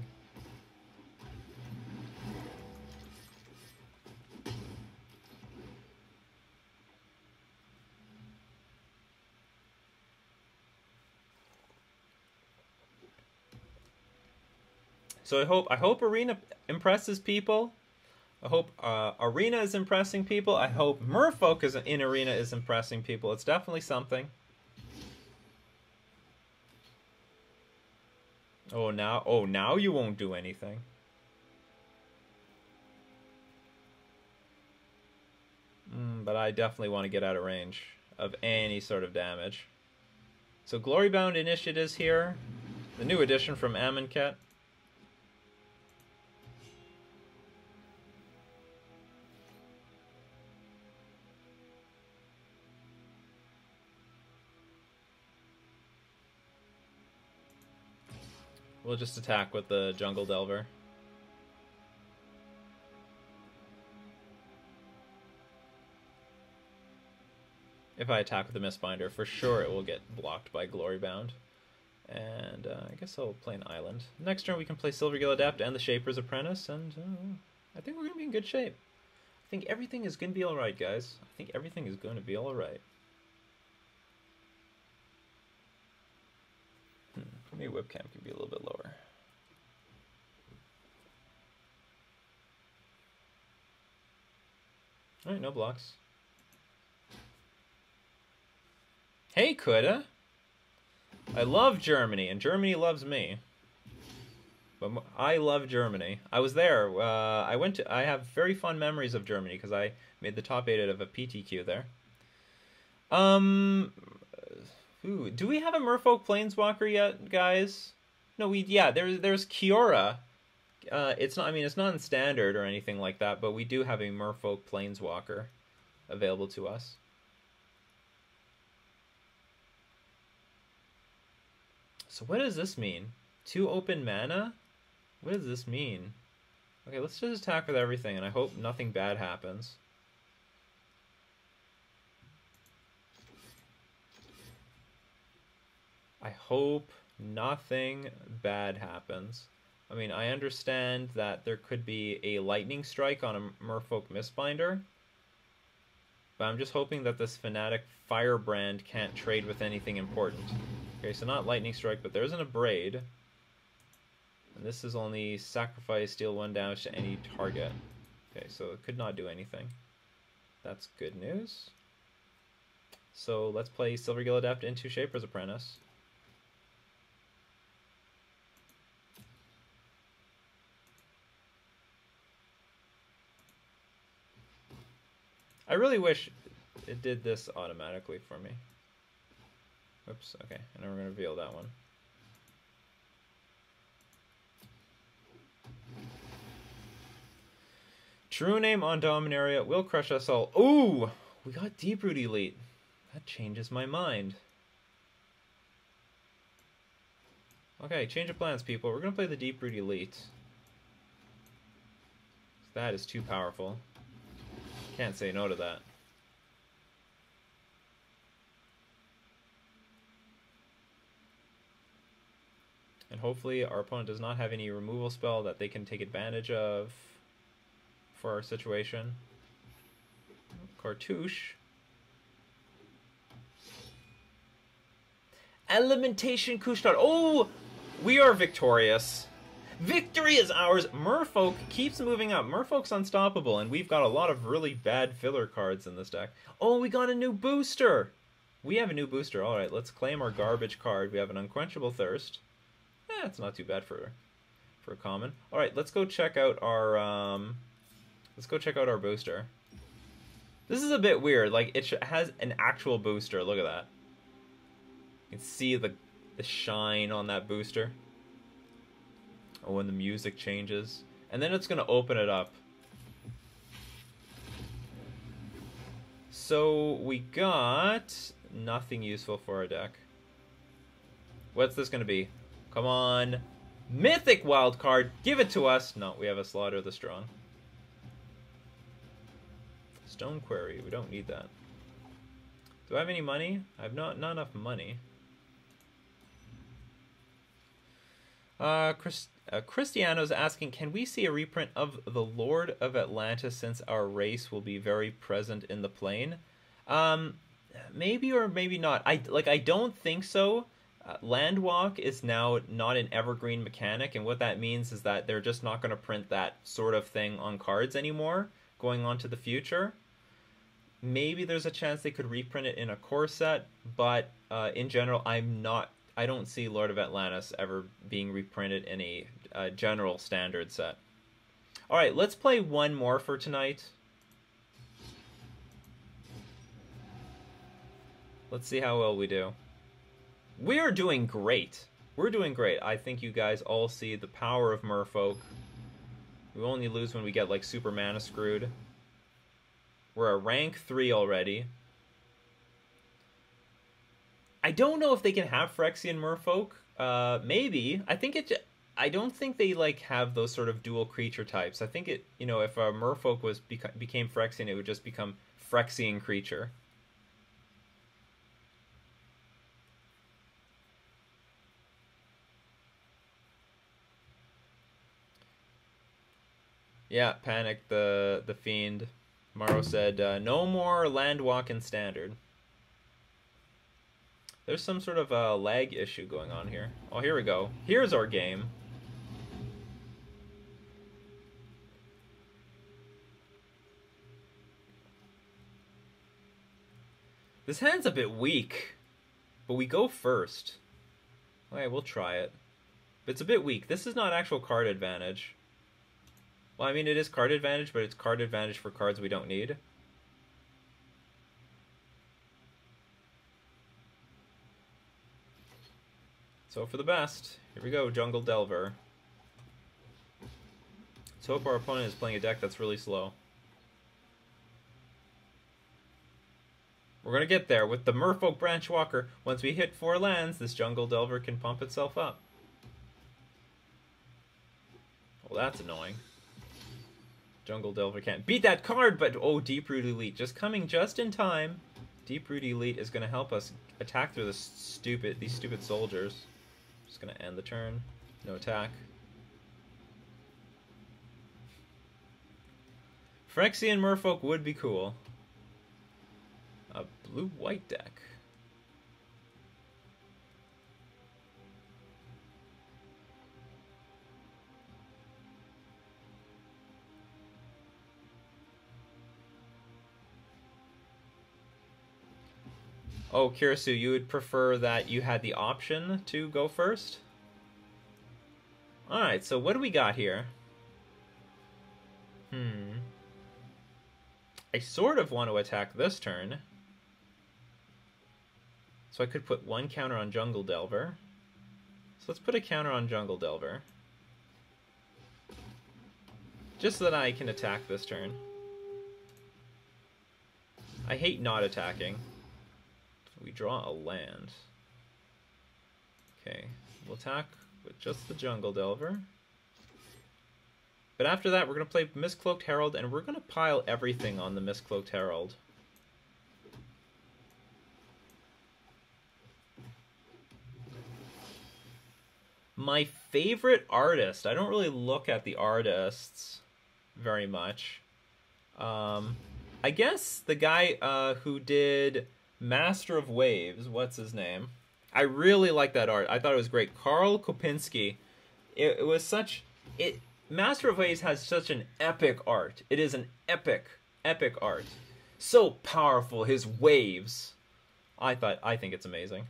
So I hope Arena impresses people. I hope Arena is impressing people. I hope Merfolk in Arena is impressing people. It's definitely something. Oh now you won't do anything. But I definitely want to get out of range of any sort of damage. So Glorybound Initiatives here. The new addition from Amonkhet. We'll just attack with the Jungle Delver. If I attack with the Mistbinder, for sure it will get blocked by Glorybound. And I guess I'll play an island. Next turn we can play Silvergill Adept and the Shaper's Apprentice, and I think we're going to be in good shape. I think everything is going to be alright, guys. I think everything is going to be alright. Maybe webcam can be a little bit lower. Alright, no blocks. Hey, Kuda! I love Germany, and Germany loves me. But I love Germany. I was there. I have very fond memories of Germany because I made the top 8 out of a PTQ there. Ooh, do we have a Merfolk Planeswalker yet, guys? No, there's Kiora. It's not in standard or anything like that, but we do have a Merfolk Planeswalker available to us. So what does this mean? 2 open mana? What does this mean? Okay, let's just attack with everything, and I hope nothing bad happens. I hope nothing bad happens. I mean, I understand that there could be a lightning strike on a Merfolk Mistbinder, but I'm just hoping that this Fnatic Firebrand can't trade with anything important. Okay, so not lightning strike, but there's an Abrade. And this is only sacrifice, deal 1 damage to any target. Okay, so it could not do anything. That's good news. So let's play Silvergill Adept into Shaper's Apprentice. I really wish it did this automatically for me. Oops, okay, and then we're going to reveal that one. True name on Dominaria will crush us all. Ooh! We got Deeproot Elite. That changes my mind. Okay, change of plans, people. We're going to play the Deeproot Elite. That is too powerful. Can't say no to that. And hopefully our opponent does not have any removal spell that they can take advantage of for our situation. Cartouche. Elementation Kushtad. Oh! We are victorious. Victory is ours. Merfolk keeps moving up. Merfolk's unstoppable, and we've got a lot of really bad filler cards in this deck. Oh, we got a new booster. We have a new booster. All right, let's claim our garbage card. We have an Unquenchable Thirst. It's not too bad for a common. All right, let's go check out our booster. This is a bit weird. Like, it has an actual booster. Look at that. You can see the the shine on that booster. Oh, when the music changes. And then it's going to open it up. So we got nothing useful for our deck. What's this going to be? Come on. Mythic wild card. Give it to us. No, we have a Slaughter the Strong. Stone Quarry. We don't need that. Do I have any money? I have not enough money. Cristiano's asking, can we see a reprint of the Lord of Atlantis since our race will be very present in the plane? Maybe or maybe not. I don't think so. Landwalk is now not an evergreen mechanic, and what that means is that they're just not going to print that sort of thing on cards anymore going on to the future. Maybe there's a chance they could reprint it in a core set, but in general, I don't see Lord of Atlantis ever being reprinted in a general standard set. All right, let's play one more for tonight. Let's see how well we do. We're doing great. We're doing great. I think you guys all see the power of Merfolk. We only lose when we get like super mana screwed. We're a rank 3 already. I don't know if they can have Phyrexian Merfolk. Maybe. I don't think they like have those sort of dual creature types. I think if a Merfolk became Phyrexian, it would just become Phyrexian creature. Yeah, Panic the Fiend. Maro said, no more Landwalk in Standard. There's some sort of a lag issue going on here. Oh, here we go. Here's our game. This hand's a bit weak, but we go first. Okay, we'll try it. It's a bit weak. This is not actual card advantage. Well, I mean, it is card advantage, but it's card advantage for cards we don't need. So for the best. Here we go, Jungle Delver. Let's hope our opponent is playing a deck that's really slow. We're going to get there with the Merfolk Branchwalker. Once we hit 4 lands, this Jungle Delver can pump itself up. Well, that's annoying. Jungle Delver can't beat that card, but oh, Deeproot Elite just coming just in time. Deeproot Elite is going to help us attack through these stupid soldiers. Just going to end the turn. No attack. Phyrexian Merfolk would be cool. A blue-white deck. Oh, Kirasu, you would prefer that you had the option to go first? Alright, so what do we got here? I sort of want to attack this turn. So I could put 1 counter on Jungle Delver. So let's put a counter on Jungle Delver. Just so that I can attack this turn. I hate not attacking. We draw a land. Okay, we'll attack with just the Jungle Delver. But after that, we're going to play Mistcloaked Herald, and we're going to pile everything on the Mistcloaked Herald. My favorite artist. I don't really look at the artists very much. I guess the guy who did Master of Waves, what's his name? I really like that art. I thought it was great. Karl Kopinski. It was such... Master of Waves has such an epic art. It is an epic art. So powerful, his waves. I think it's amazing.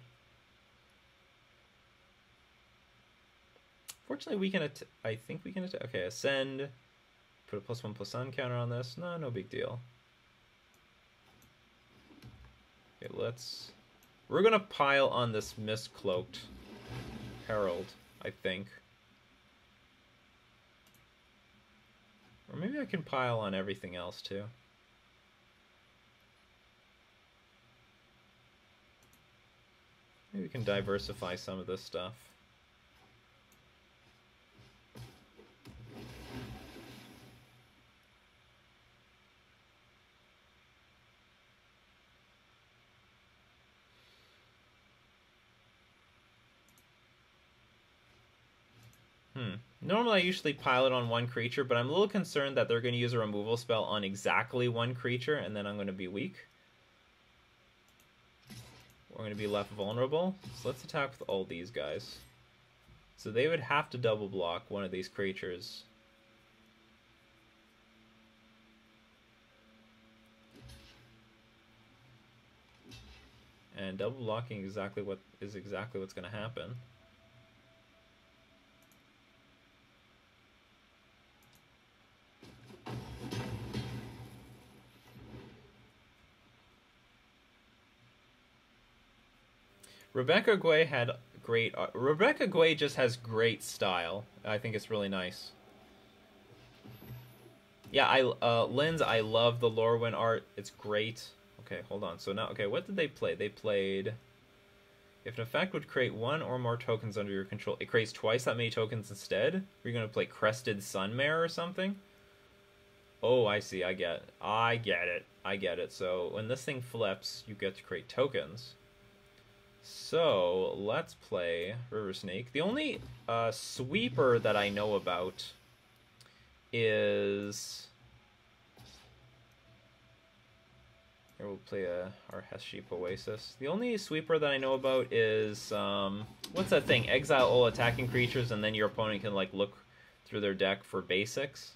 Fortunately, we can I think we can attack. Okay, Ascend. Put a +1/+1 counter on this. No big deal. Okay, we're gonna pile on this Mistcloaked Herald, I think. Or maybe I can pile on everything else too. Maybe we can diversify some of this stuff. Normally I usually pile it on one creature, but I'm a little concerned that they're going to use a removal spell on exactly one creature, and then I'm going to be weak. We're going to be left vulnerable. So let's attack with all these guys. So they would have to double block one of these creatures. And double blocking is exactly what's going to happen. Rebecca Guay had great art. Rebecca Guay just has great style. I think it's really nice. Yeah, Lynn's, I love the Lorwyn art. It's great. Okay, hold on. So now, okay, what did they play? They played... If an effect would create one or more tokens under your control, it creates twice that many tokens instead? Are you going to play Crested Sunmare or something? Oh, I see. I get it. So when this thing flips, you get to create tokens. So let's play River Snake. The only sweeper that I know about is... Here we'll play our Heship Oasis. The only sweeper that I know about is... what's that thing? Exile all attacking creatures, and then your opponent can like look through their deck for basics.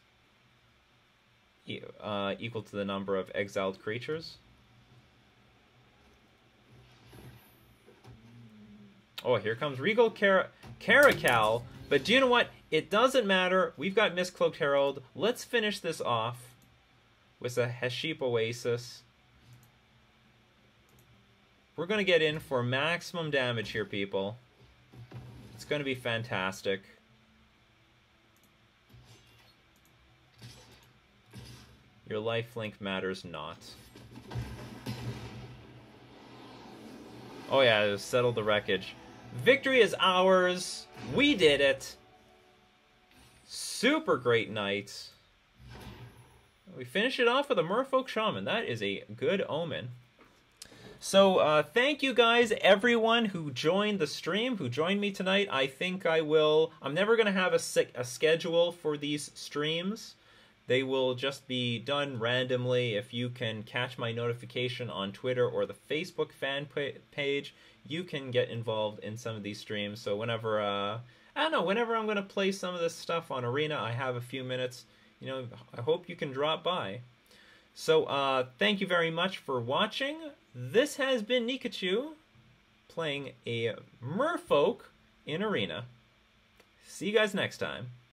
Equal to the number of exiled creatures. Oh, here comes Regal Caracal. But do you know what? It doesn't matter. We've got Mistcloaked Herald. Let's finish this off with a Heship Oasis. We're going to get in for maximum damage here, people. It's going to be fantastic. Your lifelink matters not. Oh yeah, settle the wreckage. Victory is ours. We did it. Super great night. We finish it off with a Merfolk Shaman. That is a good omen. So, thank you guys, everyone who joined the stream, who joined me tonight. I think I will... I'm never going to have a schedule for these streams. They will just be done randomly. If you can catch my notification on Twitter or the Facebook fan page, you can get involved in some of these streams. So whenever, I don't know, whenever I'm going to play some of this stuff on Arena, I have a few minutes, you know, I hope you can drop by. So thank you very much for watching. This has been Nikachu playing a Merfolk in Arena. See you guys next time.